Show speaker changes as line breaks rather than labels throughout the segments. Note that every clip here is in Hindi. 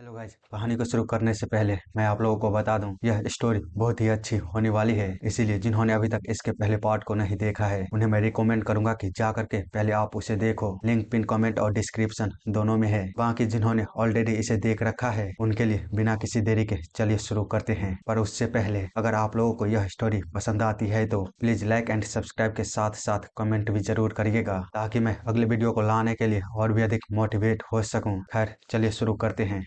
हेलो गाइस, कहानी को शुरू करने से पहले मैं आप लोगों को बता दूं, यह स्टोरी बहुत ही अच्छी होने वाली है। इसीलिए जिन्होंने अभी तक इसके पहले पार्ट को नहीं देखा है उन्हें मैं रिकमेंड करूंगा कि जा करके पहले आप उसे देखो। लिंक पिन कमेंट और डिस्क्रिप्शन दोनों में है। बाकी जिन्होंने ऑलरेडी इसे देख रखा है उनके लिए बिना किसी देरी के चलिए शुरू करते हैं। पर उससे पहले अगर आप लोगों को यह स्टोरी पसंद आती है तो प्लीज लाइक एंड सब्सक्राइब के साथ साथ कमेंट भी जरूर करिएगा, ताकि मैं अगले वीडियो को लाने के लिए और भी अधिक मोटिवेट हो सकूं। खैर चलिए शुरू करते हैं।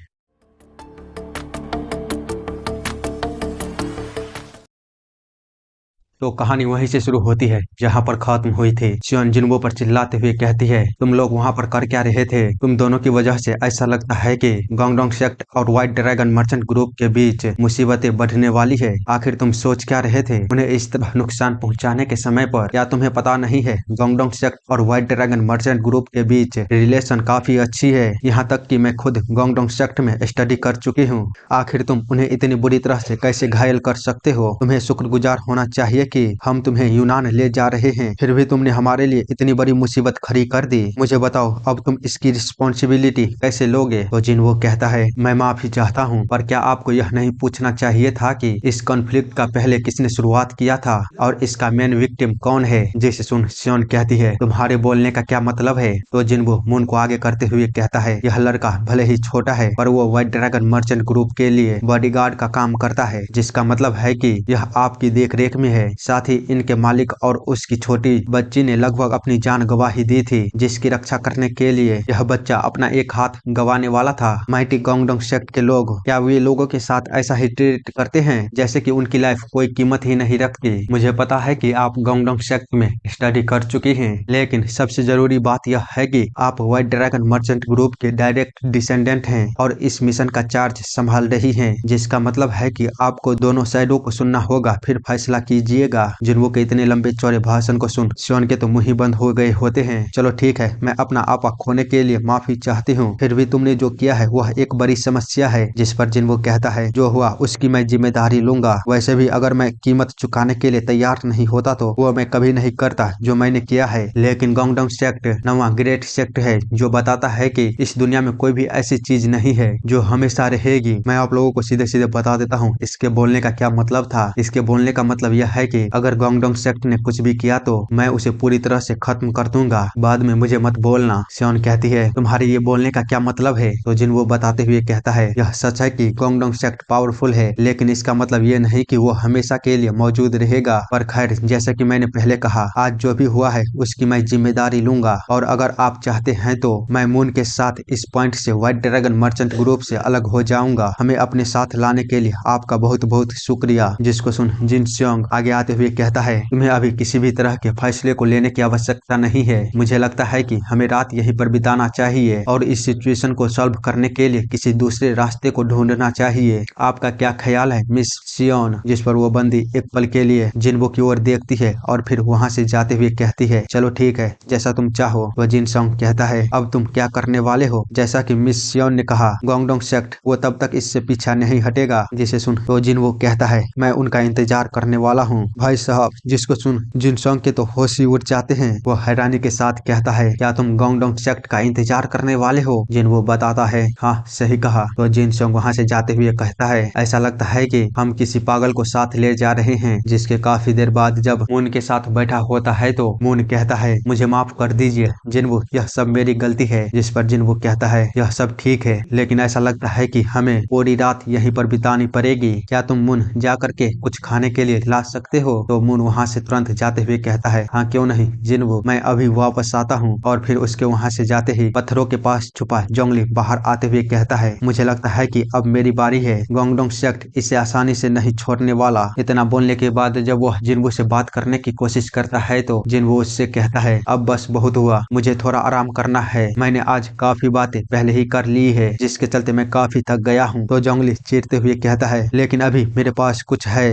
तो कहानी वहीं से शुरू होती है जहाँ पर खत्म हुई थी। सियोन जिन्वो पर चिल्लाते हुए कहती है, तुम लोग वहाँ पर कर क्या रहे थे? तुम दोनों की वजह से ऐसा लगता है कि गॉन्गडोंग सेक्ट और व्हाइट ड्रैगन मर्चेंट ग्रुप के बीच मुसीबतें बढ़ने वाली है। आखिर तुम सोच क्या रहे थे? उन्हें इस तरह नुकसान पहुँचाने के समय पर क्या तुम्हें पता नहीं है गॉन्गडोंग सेक्ट और व्हाइट ड्रैगन मर्चेंट ग्रुप के बीच रिलेशन काफी अच्छी है। यहाँ तक कि मैं खुद गॉन्गडोंग सेक्ट में स्टडी कर चुकी हूँ। आखिर तुम उन्हें इतनी बुरी तरह से कैसे घायल कर सकते हो? तुम्हें शुक्रगुजार होना चाहिए कि हम तुम्हें यूनान ले जा रहे हैं, फिर भी तुमने हमारे लिए इतनी बड़ी मुसीबत खड़ी कर दी। मुझे बताओ अब तुम इसकी रिस्पॉन्सिबिलिटी कैसे लोगे? तो जिन्वो कहता है, मैं माफी चाहता हूँ, पर क्या आपको यह नहीं पूछना चाहिए था कि इस कॉन्फ्लिक्ट का पहले किसने शुरुआत किया था और इसका मेन विक्टिम कौन है? जिसे सुन सियोन कहती है, तुम्हारे बोलने का क्या मतलब है? तो जिन्वो मून को आगे करते हुए कहता है, यह लड़का भले ही छोटा है पर वो व्हाइट ड्रैगन मर्चेंट ग्रुप के लिए बॉडीगार्ड का काम करता है, जिसका मतलब है कि यह आपकी देखरेख में है। साथ ही इनके मालिक और उसकी छोटी बच्ची ने लगभग अपनी जान गंवा ही दी थी, जिसकी रक्षा करने के लिए यह बच्चा अपना एक हाथ गंवाने वाला था। माइटी गॉन्गडोंग सेक्ट के लोग क्या वे लोगों के साथ ऐसा ही ट्रीट करते हैं जैसे कि उनकी लाइफ कोई कीमत ही नहीं रखती? मुझे पता है कि आप गॉन्गडोंग सेक्ट में स्टडी कर चुकी हैं, लेकिन सबसे जरूरी बात यह है कि आप व्हाइट ड्रैगन मर्चेंट ग्रुप के डायरेक्ट डिसेंडेंट हैं और इस मिशन का चार्ज संभाल रही हैं, जिसका मतलब है कि आपको दोनों साइडों को सुनना होगा, फिर फैसला कीजिएगा। जिन्वो के इतने लंबे चौड़े भाषण को सुन सियोन के तो मुंह ही बंद हो गए होते हैं। चलो ठीक है, मैं अपना आपा खोने के लिए माफी चाहती हूँ, फिर भी तुमने जो किया है वह एक बड़ी समस्या है। जिस पर जिन्वो कहता है, जो हुआ उसकी मैं जिम्मेदारी लूंगा। वैसे भी अगर मैं कीमत चुकाने के लिए तैयार नहीं होता तो वो मैं कभी नहीं करता जो मैंने किया है। लेकिन गॉन्गडोंग सेक्ट नवा ग्रेट सेक्ट है जो बताता है कि इस दुनिया में कोई भी ऐसी चीज नहीं है जो हमेशा रहेगी। मैं आप लोगों को सीधे सीधे बता देता हूँ इसके बोलने का क्या मतलब था। इसके बोलने का मतलब यह है कि अगर गॉन्गडोंग सेक्ट ने कुछ भी किया तो मैं उसे पूरी तरह से खत्म कर दूंगा, बाद में मुझे मत बोलना। सियोन कहती है, तुम्हारे ये बोलने का क्या मतलब है? तो जिन्वो बताते हुए कहता है, यह सच है कि गॉन्गडोंग सेक्ट पावरफुल है, लेकिन इसका मतलब ये नहीं कि वो हमेशा के लिए मौजूद रहेगा। पर खैर, जैसा कि मैंने पहले कहा, आज जो भी हुआ है उसकी मैं जिम्मेदारी लूंगा, और अगर आप चाहते हैं तो मैं मून के साथ इस पॉइंट से व्हाइट ड्रैगन मर्चेंट ग्रुप से अलग हो जाऊंगा। हमें अपने साथ लाने के लिए आपका बहुत बहुत शुक्रिया। जिसको सुन जिन सियोंग आगे आते हुए कहता है, तुम्हें अभी किसी भी तरह के फैसले को लेने की आवश्यकता नहीं है। मुझे लगता है कि हमें रात यहीं पर बिताना चाहिए और इस सिचुएशन को सॉल्व करने के लिए किसी दूसरे रास्ते को ढूंढना चाहिए। आपका क्या ख्याल है मिस सियोन? जिस पर वो बंदी एक पल के लिए जिन्वो की ओर देखती है और फिर वहाँ से जाते हुए कहती है, चलो ठीक है, जैसा तुम चाहो। वह जिन सियोंग कहता है, अब तुम क्या करने वाले हो? जैसा कि मिस सियोन ने कहा, गॉन्गडोंग सेक्ट वो तब तक इससे पीछा नहीं हटेगा। जिसे सुन तो जिन्वो कहता है, मैं उनका इंतजार करने वाला हूँ भाई साहब। जिसको सुन जिनसोंग के तो होश ही उड़ जाते हैं। वो हैरानी के साथ कहता है, क्या तुम गॉन्गडोंग सेक्ट का इंतजार करने वाले हो? जिन्वो बताता है, हाँ सही कहा। तो जिनसोंग वहाँ से जाते हुए कहता है, ऐसा लगता है कि हम किसी पागल को साथ ले जा रहे हैं। जिसके काफी देर बाद जब मून के साथ बैठा होता है तो मून कहता है, मुझे माफ कर दीजिए जिन्वो, यह सब मेरी गलती है। जिस पर जिन्वो कहता है, यह सब ठीक है, लेकिन ऐसा लगता है कि हमें पूरी रात यहीं पर बितानी पड़ेगी। क्या तुम मून जा करके कुछ खाने के लिए ला सकते हो? तो मून वहाँ से तुरंत जाते हुए कहता है, हाँ क्यों नहीं जिन्वो, मैं अभी वापस आता हूँ। और फिर उसके वहाँ से जाते ही पत्थरों के पास छुपा जोंगली बाहर आते हुए कहता है, मुझे लगता है कि अब मेरी बारी है। गॉन्गडोंग सेक्ट इसे आसानी से नहीं छोड़ने वाला। इतना बोलने के बाद जब वह जिन्वो से बात करने की कोशिश करता है तो जिन्वो उससे कहता है, अब बस बहुत हुआ, मुझे थोड़ा आराम करना है। मैंने आज काफी बातें पहले ही कर ली है, जिसके चलते मैं काफी थक गया हूँ। तो जोंगली चीरते हुए कहता है, लेकिन अभी मेरे पास कुछ है।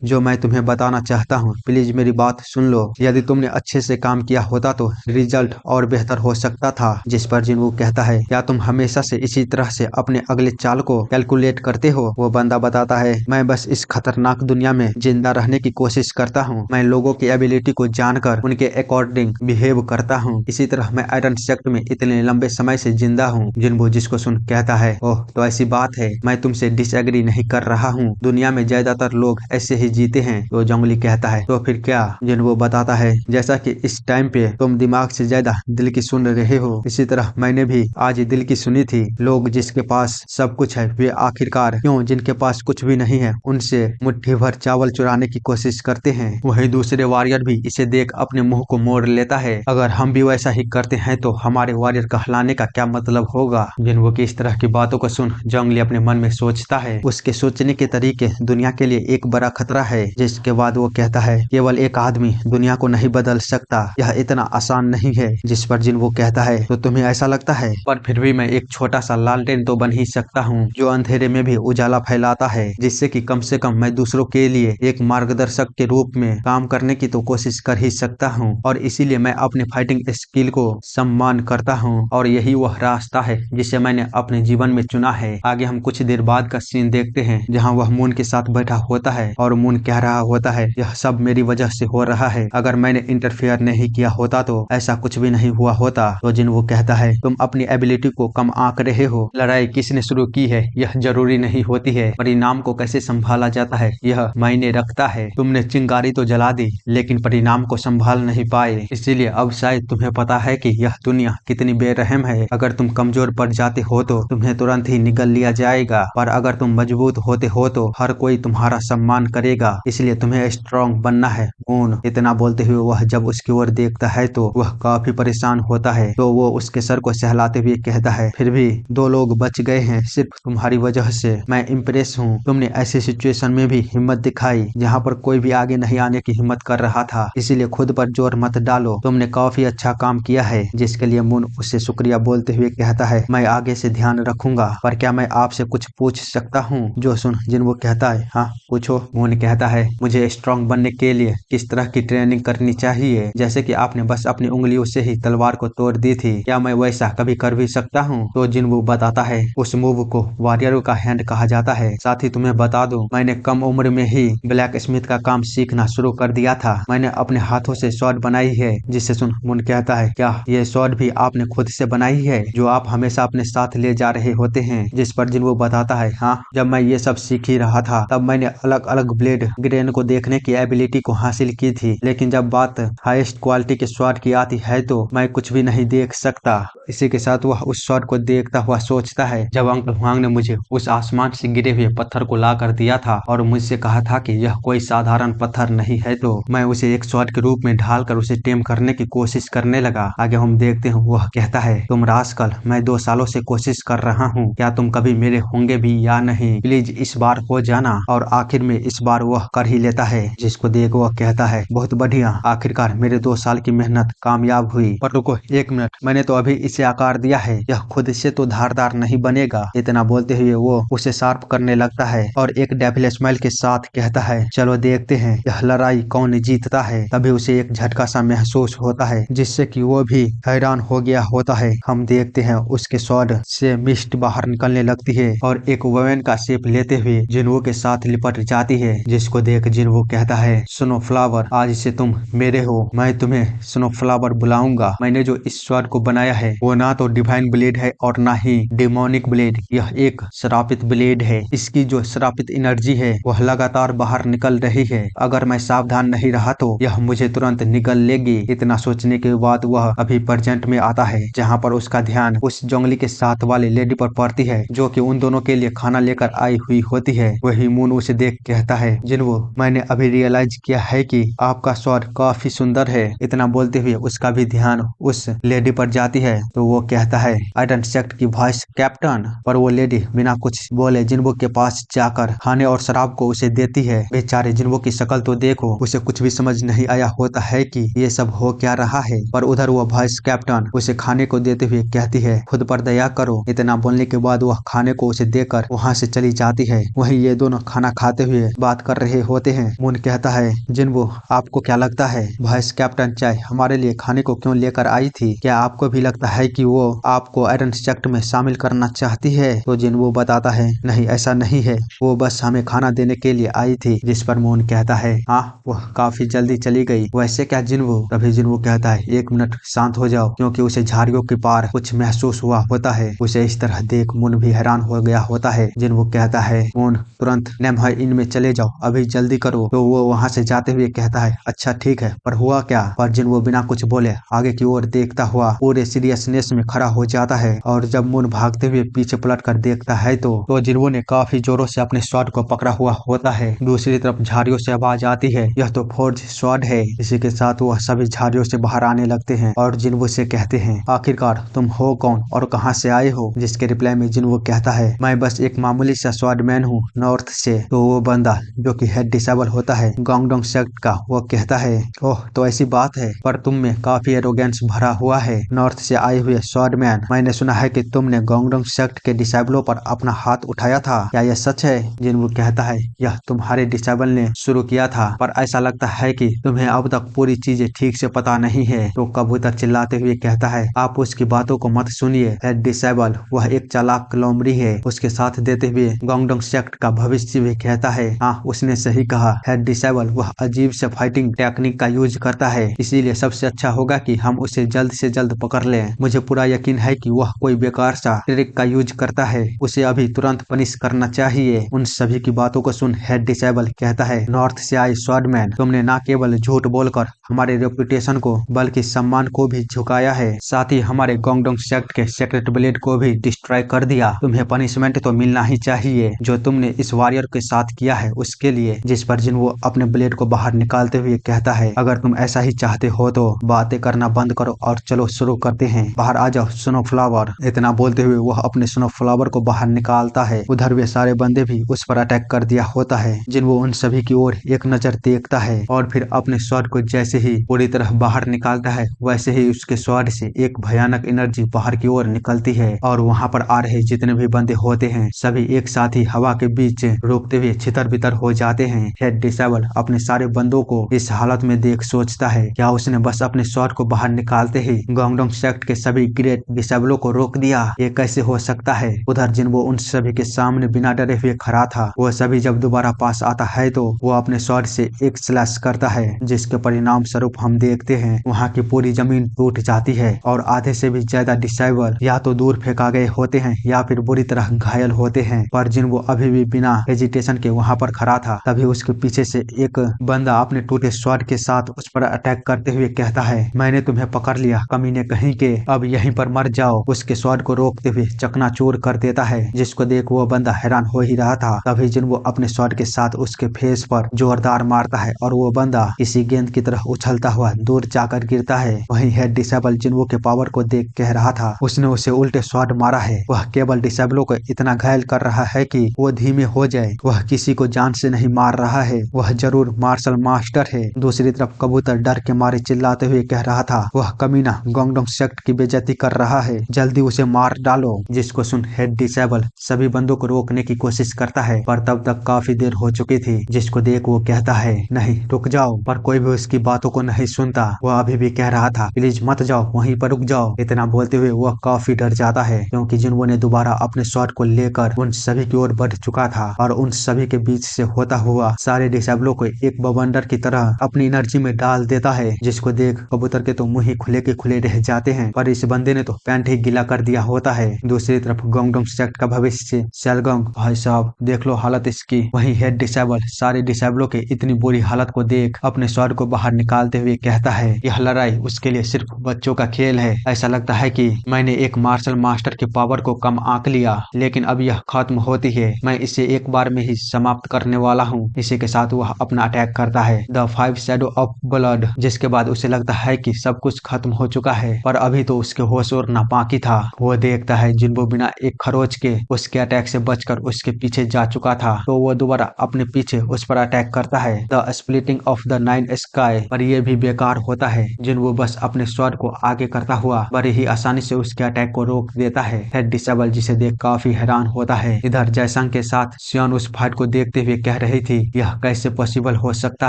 जो मैं तुम्हें बताना चाहता हूँ, प्लीज मेरी बात सुन लो। यदि तुमने अच्छे से काम किया होता तो रिजल्ट और बेहतर हो सकता था। जिस पर जिनवू कहता है, क्या तुम हमेशा से इसी तरह से अपने अगले चाल को कैलकुलेट करते हो? वो बंदा बताता है, मैं बस इस खतरनाक दुनिया में जिंदा रहने की कोशिश करता हूँ। मैं लोगों की एबिलिटी को जानकर उनके अकॉर्डिंग बिहेव करता हूँ। इसी तरह मैं आयरन सेक्ट में इतने लंबे समय से जिंदा हूँ। जिनवू जिसको सुन कहता है, ओह तो ऐसी बात है, मैं तुमसे डिसएग्री नहीं कर रहा हूँ। दुनिया में ज्यादातर लोग ऐसे ही जीते हैं। तो जंगली कहता है, तो फिर क्या? जिनवू बताता है, जैसा कि इस टाइम पे तुम दिमाग से ज्यादा दिल की सुन रहे हो, इसी तरह मैंने भी आज दिल की सुनी थी। लोग जिसके पास सब कुछ है वे आखिरकार क्यों जिनके पास कुछ भी नहीं है उनसे मुट्ठी भर चावल चुराने की कोशिश करते हैं। वहीं दूसरे वॉरियर भी इसे देख अपने मुंह को मोड़ लेता है। अगर हम भी वैसा ही करते हैं तो हमारे वॉरियर कहलाने का क्या मतलब होगा? जिनवू की इस तरह की बातों को सुन जंगली अपने मन में सोचता है, उसके सोचने के तरीके दुनिया के लिए एक बड़ा खतरा है। जिसके बाद वो कहता है, केवल एक आदमी दुनिया को नहीं बदल सकता, यह इतना आसान नहीं है। जिस पर जिनवू कहता है, तो तुम्हें ऐसा लगता है, पर फिर भी मैं एक छोटा सा लालटेन तो बन ही सकता हूँ जो अंधेरे में भी उजाला फैलाता है, जिससे कि कम से कम मैं दूसरों के लिए एक मार्गदर्शक के रूप में काम करने की तो कोशिश कर ही सकता हूँ। और इसीलिए मैं अपने फाइटिंग स्किल को सम्मान करता हूँ और यही वह रास्ता है जिसे मैंने अपने जीवन में चुना है। आगे हम कुछ देर बाद का सीन देखते हैं जहाँ वह मून के साथ बैठा होता है और मून कह रहा होता है, यह सब मेरी वजह से हो रहा है। अगर मैंने इंटरफेयर नहीं किया होता तो ऐसा कुछ भी नहीं हुआ होता। तो जिनवू कहता है, तुम अपनी एबिलिटी को कम आंक रहे हो। लड़ाई किसने शुरू की है यह जरूरी नहीं होती है, परिणाम को कैसे संभाला जाता है यह मायने रखता है। तुमने चिंगारी तो जला दी लेकिन परिणाम को संभाल नहीं पाए, इसीलिए अब शायद तुम्हें पता है कि यह दुनिया कितनी बेरहम है। अगर तुम कमजोर पड़ जाते हो तो तुम्हें तुरंत ही निगल लिया जाएगा, पर अगर तुम मजबूत होते हो तो हर कोई तुम्हारा सम्मान करेगा। इसलिए तुम्हें स्ट्रांग बनना है मून। इतना बोलते हुए वह जब उसकी ओर देखता है तो वह काफी परेशान होता है। तो वो उसके सर को सहलाते हुए कहता है, फिर भी 2 लोग बच गए हैं सिर्फ तुम्हारी वजह से। मैं इम्प्रेस हूँ। तुमने ऐसी सिचुएशन में भी हिम्मत दिखाई जहाँ पर कोई भी आगे नहीं आने की हिम्मत कर रहा था, इसीलिए खुद पर जोर मत डालो। तुमने काफी अच्छा काम किया है। जिसके लिए मून उससे शुक्रिया बोलते हुए कहता है, मैं आगे से ध्यान रखूंगा, पर क्या मैं आपसे कुछ पूछ सकता हूँ? जो सुन जिनवू कहता है, हाँ पूछो। मून कहता है, मुझे स्ट्रांग बनने के लिए किस तरह की ट्रेनिंग करनी चाहिए? जैसे कि आपने बस अपनी उंगलियों से ही तलवार को तोड़ दी थी, क्या मैं वैसा कभी कर भी सकता हूँ? तो जिनवू बताता है, उस मूव को वॉरियर का हैंड कहा जाता है। साथ ही तुम्हें बता दूं, मैंने कम उम्र में ही ब्लैक स्मिथ का काम सीखना शुरू कर दिया था। मैंने अपने हाथों से स्वॉर्ड बनाई है। जिससे सुन मून कहता है, क्या ये स्वॉर्ड भी आपने खुद से बनाई है जो आप हमेशा अपने साथ ले जा रहे होते हैं? जिस पर जिनवू बताता है, हाँ, जब मैं ये सब सीख ही रहा था तब मैंने अलग अलग ब्लेड ग्रेन को देखने की एबिलिटी को हासिल की थी, लेकिन जब बात हाईएस्ट क्वालिटी के स्वॉर्ड की आती है तो मैं कुछ भी नहीं देख सकता। इसी के साथ वह उस स्वॉर्ड को देखता हुआ सोचता है, जब अंकल हुआंग ने मुझे उस आसमान से गिरे हुए पत्थर को ला कर दिया था और मुझसे कहा था कि यह कोई साधारण पत्थर नहीं है, तो मैं उसे एक स्वॉर्ड के रूप में ढालकर उसे टेम करने की कोशिश करने लगा। आगे हम देखते हैं वह कहता है, तुम रास्कल, मैं 2 सालों से कोशिश कर रहा हूँ, क्या तुम कभी मेरे होंगे भी या नहीं? प्लीज इस बार हो जाना। और आखिर में इस बार वह कर ही लेता है। जिसको देख वह कहता है, बहुत बढ़िया, आखिरकार मेरे 2 साल की मेहनत कामयाब हुई। पर रुको 1 मिनट, मैंने तो अभी इसे आकार दिया है, यह खुद से तो धारदार नहीं बनेगा। इतना बोलते हुए वो उसे शार्प करने लगता है और एक डेविल स्माइल के साथ कहता है, चलो देखते हैं यह लड़ाई कौन जीतता है। तभी उसे एक झटका सा महसूस होता है जिससे कि वो भी हैरान हो गया होता है। हम देखते हैं उसके स्वॉर्ड से मिस्ट बाहर निकलने लगती है और एक वुमेन का शेप लेते हुए जिनवू के साथ लिपट जाती है। जिसको देख जिनवू कहता है, स्नो फ्लावर, आज से तुम मेरे हो, मैं तुम्हें स्नो फ्लावर बुलाऊंगा। मैंने जो इस स्वॉर्ड को बनाया है वो ना तो डिवाइन ब्लेड है और ना ही डेमोनिक ब्लेड, यह एक श्रापित ब्लेड है। इसकी जो श्रापित एनर्जी है वह लगातार बाहर निकल रही है। अगर मैं सावधान नहीं रहा तो यह मुझे तुरंत निगल लेगी। इतना सोचने के बाद वह अभी प्रेजेंट में आता है जहाँ पर उसका ध्यान उस जंगली के साथ वाली लेडी पर पड़ती है जो कि उन दोनों के लिए खाना लेकर आई हुई होती है। वही मून उसे देख कहता है, जिनवू, मैंने अभी रियलाइज किया है कि आपका स्वॉर्ड काफी सुंदर है। इतना बोलते हुए उसका भी ध्यान उस लेडी पर जाती है। तो वो कहता है, आयरन सेक्ट की वाइस कैप्टन। पर वो लेडी बिना कुछ बोले जिनवू के पास जाकर खाने और शराब को उसे देती है। बेचारे जिनवू की शक्ल तो देखो, उसे कुछ भी समझ नहीं आया होता है कि ये सब हो क्या रहा है। पर उधर वो वाइस कैप्टन उसे खाने को देते हुए कहती है, खुद पर दया करो। इतना बोलने के बाद वह खाने को उसे देकर वहाँ से चली जाती है। वहीं ये दोनों खाना खाते हुए बात कर रहे होते हैं। मून कहता है, जिनवो आपको क्या लगता है वाइस कैप्टन चाय हमारे लिए खाने को क्यों लेकर आई थी? क्या आपको भी लगता है कि वो आपको आयरन सेक्ट में शामिल करना चाहती है? तो जिनवो बताता है, नहीं ऐसा नहीं है, वो बस हमें खाना देने के लिए आई थी। जिस पर मून कहता है, हाँ वह काफी जल्दी चली गई। वैसे क्या जिनवो? तभी जिनवो कहता है, एक मिनट शांत हो जाओ, क्योंकि उसे झाड़ियों के पार कुछ महसूस हुआ होता है। उसे इस तरह देख मून भी हैरान हो गया होता है। जिनवो कहता है, मून तुरंत नेमहा इन में चले जाओ, अभी जल्दी करो। तो वो वहाँ से जाते हुए कहता है, अच्छा ठीक है, पर हुआ क्या? पर जिनवो बिना कुछ बोले आगे की ओर देखता हुआ पूरे सीरियसनेस में खड़ा हो जाता है। और जब मून भागते हुए पीछे पलट कर देखता है तो जिनवो ने काफी जोरों से अपने स्वॉर्ड को पकड़ा हुआ होता है। दूसरी तरफ झाड़ियों से आवाज आती है, यह तो फोर्ज स्वॉर्ड है। इसी के साथ वह सभी झाड़ियों से बाहर आने लगते हैं और जिनवो से कहते हैं, आखिरकार तुम हो कौन और कहाँ से आए हो? जिसके रिप्लाई में जिनवो कहता है, मैं बस एक मामूली सा स्वॉर्डमैन हूँ नॉर्थ से। तो वो बंदा जो कि हेड डिसेबल होता है गांगडोंग सेक्ट का, वो कहता है, ओह तो ऐसी बात है, पर तुम में काफी एरोगेंस भरा हुआ है। नॉर्थ से आए हुए स्वॉर्डमैन, मैंने सुना है कि तुमने गांगडोंग सेक्ट के डिसेबलों पर अपना हाथ उठाया था, क्या यह सच है? जिनवो कहता है, यह तुम्हारे डिसेबल ने शुरू किया था, पर ऐसा लगता है कि तुम्हें अब तक पूरी चीजें ठीक से पता नहीं है। तो कबूतर चिल्लाते हुए कहता है, आप उसकी बातों को मत सुनिए, हेड डिसेबल वह एक चालाक लोमड़ी है। उसके साथ देते हुए गांगडोंग सेक्ट का भविष्य भी कहता है, हाँ उसने सही कहा, हेड डिसेबल वह अजीब से फाइटिंग टेक्निक का यूज करता है, इसीलिए सबसे अच्छा होगा कि हम उसे जल्द से जल्द पकड़ लें। मुझे पूरा यकीन है कि वह कोई बेकार सा ट्रिक का यूज करता है, उसे अभी तुरंत पनिश करना चाहिए। उन सभी की बातों को सुन हेड डिसेबल कहता है, नॉर्थ से आए स्वॉर्डमैन, तुमने न केवल झूठ बोलकर हमारे रेपुटेशन को बल्कि सम्मान को भी झुकाया है, साथ ही हमारे गांगडोंग सेक्ट के सीक्रेट ब्लेड को भी डिस्ट्रॉय कर दिया। तुम्हें पनिशमेंट तो मिलना ही चाहिए जो तुमने इस वॉरियर के साथ किया है उसके लिए। जिस पर जिनवो अपने ब्लेड को बाहर निकालते हुए कहता है, अगर तुम ऐसा ही चाहते हो तो बातें करना बंद करो और चलो शुरू करते हैं, बाहर आ जाओ स्नो फ्लावर। इतना बोलते हुए वह अपने स्नो फ्लावर को बाहर निकालता है। उधर वे सारे बंदे भी उस पर अटैक कर दिया होता है। जिनवो उन सभी की ओर एक नजर देखता है और फिर अपने स्वॉर्ड को जैसे ही पूरी तरह बाहर निकालता है, वैसे ही उसके स्वॉर्ड से एक भयानक एनर्जी बाहर की ओर निकलती है और वहाँ पर आ रहे जितने भी बंदे होते हैं सभी एक साथ ही हवा के बीच रोकते हुए छितर बितर हो जाते हैं। हेड डिसेबल अपने सारे बंदों को इस हालत में देख सोचता है, क्या उसने बस अपने स्वॉर्ड को बाहर निकालते ही गांगडोंग सेक्ट के सभी ग्रेट डिसेबलों को रोक दिया? ये कैसे हो सकता है? उधर जिनवो उन सभी के सामने बिना डरे हुए खड़ा था। वो सभी जब दोबारा पास आता है तो वो अपने स्वॉर्ड से एक स्लैश करता है, जिसके परिणाम स्वरूप हम देखते हैं वहाँ की पूरी जमीन टूट जाती है और आधे से भी ज्यादा डिसेबल या तो दूर फेंका गए होते हैं या फिर बुरी तरह घायल होते हैं। पर जिनवो अभी भी बिना हेजिटेशन के वहाँ पर खड़ा था। तभी उसके पीछे से एक बंदा अपने टूटे स्वॉर्ड के साथ उस पर अटैक करते हुए कहता है, मैंने तुम्हें पकड़ लिया कमीने कहीं के, अब यहीं पर मर जाओ। उसके स्वॉर्ड को रोकते हुए चकनाचूर कर देता है, जिसको देख वो बंदा हैरान हो ही रहा था। तभी जिनवो अपने स्वॉर्ड के साथ उसके फेस पर जोरदार मारता है और वो बंदा किसी गेंद की तरह उछलता हुआ दूर जाकर गिरता है। वहीं हेड डिसेबल जिनवो के पावर को देख कह रहा था, उसने उसे उल्टे स्वॉर्ड मारा है, वह केवल डिसेबलों को इतना घायल कर रहा है कि वो धीमे हो जाए, वह किसी को जान से नहीं मार रहा है, वह जरूर मार्शल मास्टर है। दूसरी तरफ कबूतर डर के मारे चिल्लाते हुए कह रहा था, वह कमीना गांगडोंग सेक्ट की बेइज्जती कर रहा है, जल्दी उसे मार डालो। जिसको सुन हेड डिसेबल सभी बंदों को रोकने की कोशिश करता है, पर तब तक काफी देर हो चुकी थी। जिसको देख वो कहता है, नहीं रुक जाओ, पर कोई भी उसकी बातों को नहीं सुनता। वह अभी भी कह रहा था, प्लीज मत जाओ, वहीं पर रुक जाओ। इतना बोलते हुए वह काफी डर जाता है, क्योंकि जिनवो ने दोबारा अपने स्वॉर्ड को लेकर उन सभी की ओर बढ़ चुका था और उन सभी के बीच से होता हुआ सारे डिसेबलों को एक बवंडर की तरह अपनी एनर्जी में डाल देता है। जिसको देख कबूतर के तो मुंह ही खुले के खुले रह जाते हैं, पर इस बंदे ने तो पैंट ही गीला कर दिया होता है। दूसरी तरफ गांगडोंग सेक्ट का भविष्य सेलगोंग, भाई साहब देख लो हालत इसकी। वहीं हेड डिसेबल सारे डिसेबलों के इतनी बुरी हालत को देख अपने स्वॉर्ड को बाहर निकालते हुए कहता है, यह लड़ाई उसके लिए सिर्फ बच्चों का खेल है। ऐसा लगता है कि मैंने एक मार्शल मास्टर के पावर को कम आंक लिया, लेकिन अब यह खत्म होती है, मैं इसे एक बार में ही समाप्त करने वाला हूँ। इसी के साथ वह अपना अटैक करता है, द 5 शैडो ऑफ ब्लड। जिसके बाद उसे लगता है कि सब कुछ खत्म हो चुका है, पर अभी तो उसके होश और ना बाकी था। वो देखता है जिनवो बिना एक खरोच के उसके अटैक से बचकर उसके पीछे जा चुका था, तो वो दोबारा अपने पीछे उस पर अटैक करता है, the splitting of the 9 sky. पर ये भी बेकार होता है। जिनवो बस अपने स्वॉर्ड को आगे करता हुआ बड़ी ही आसानी से उसके अटैक को रोक देता है। हेड डिसेबल जिसे देख काफी हैरान होता है। इधर जयसंग के साथ सियोन उस फाइट को देखते हुए कह रही थी यह कैसे पॉसिबल हो सकता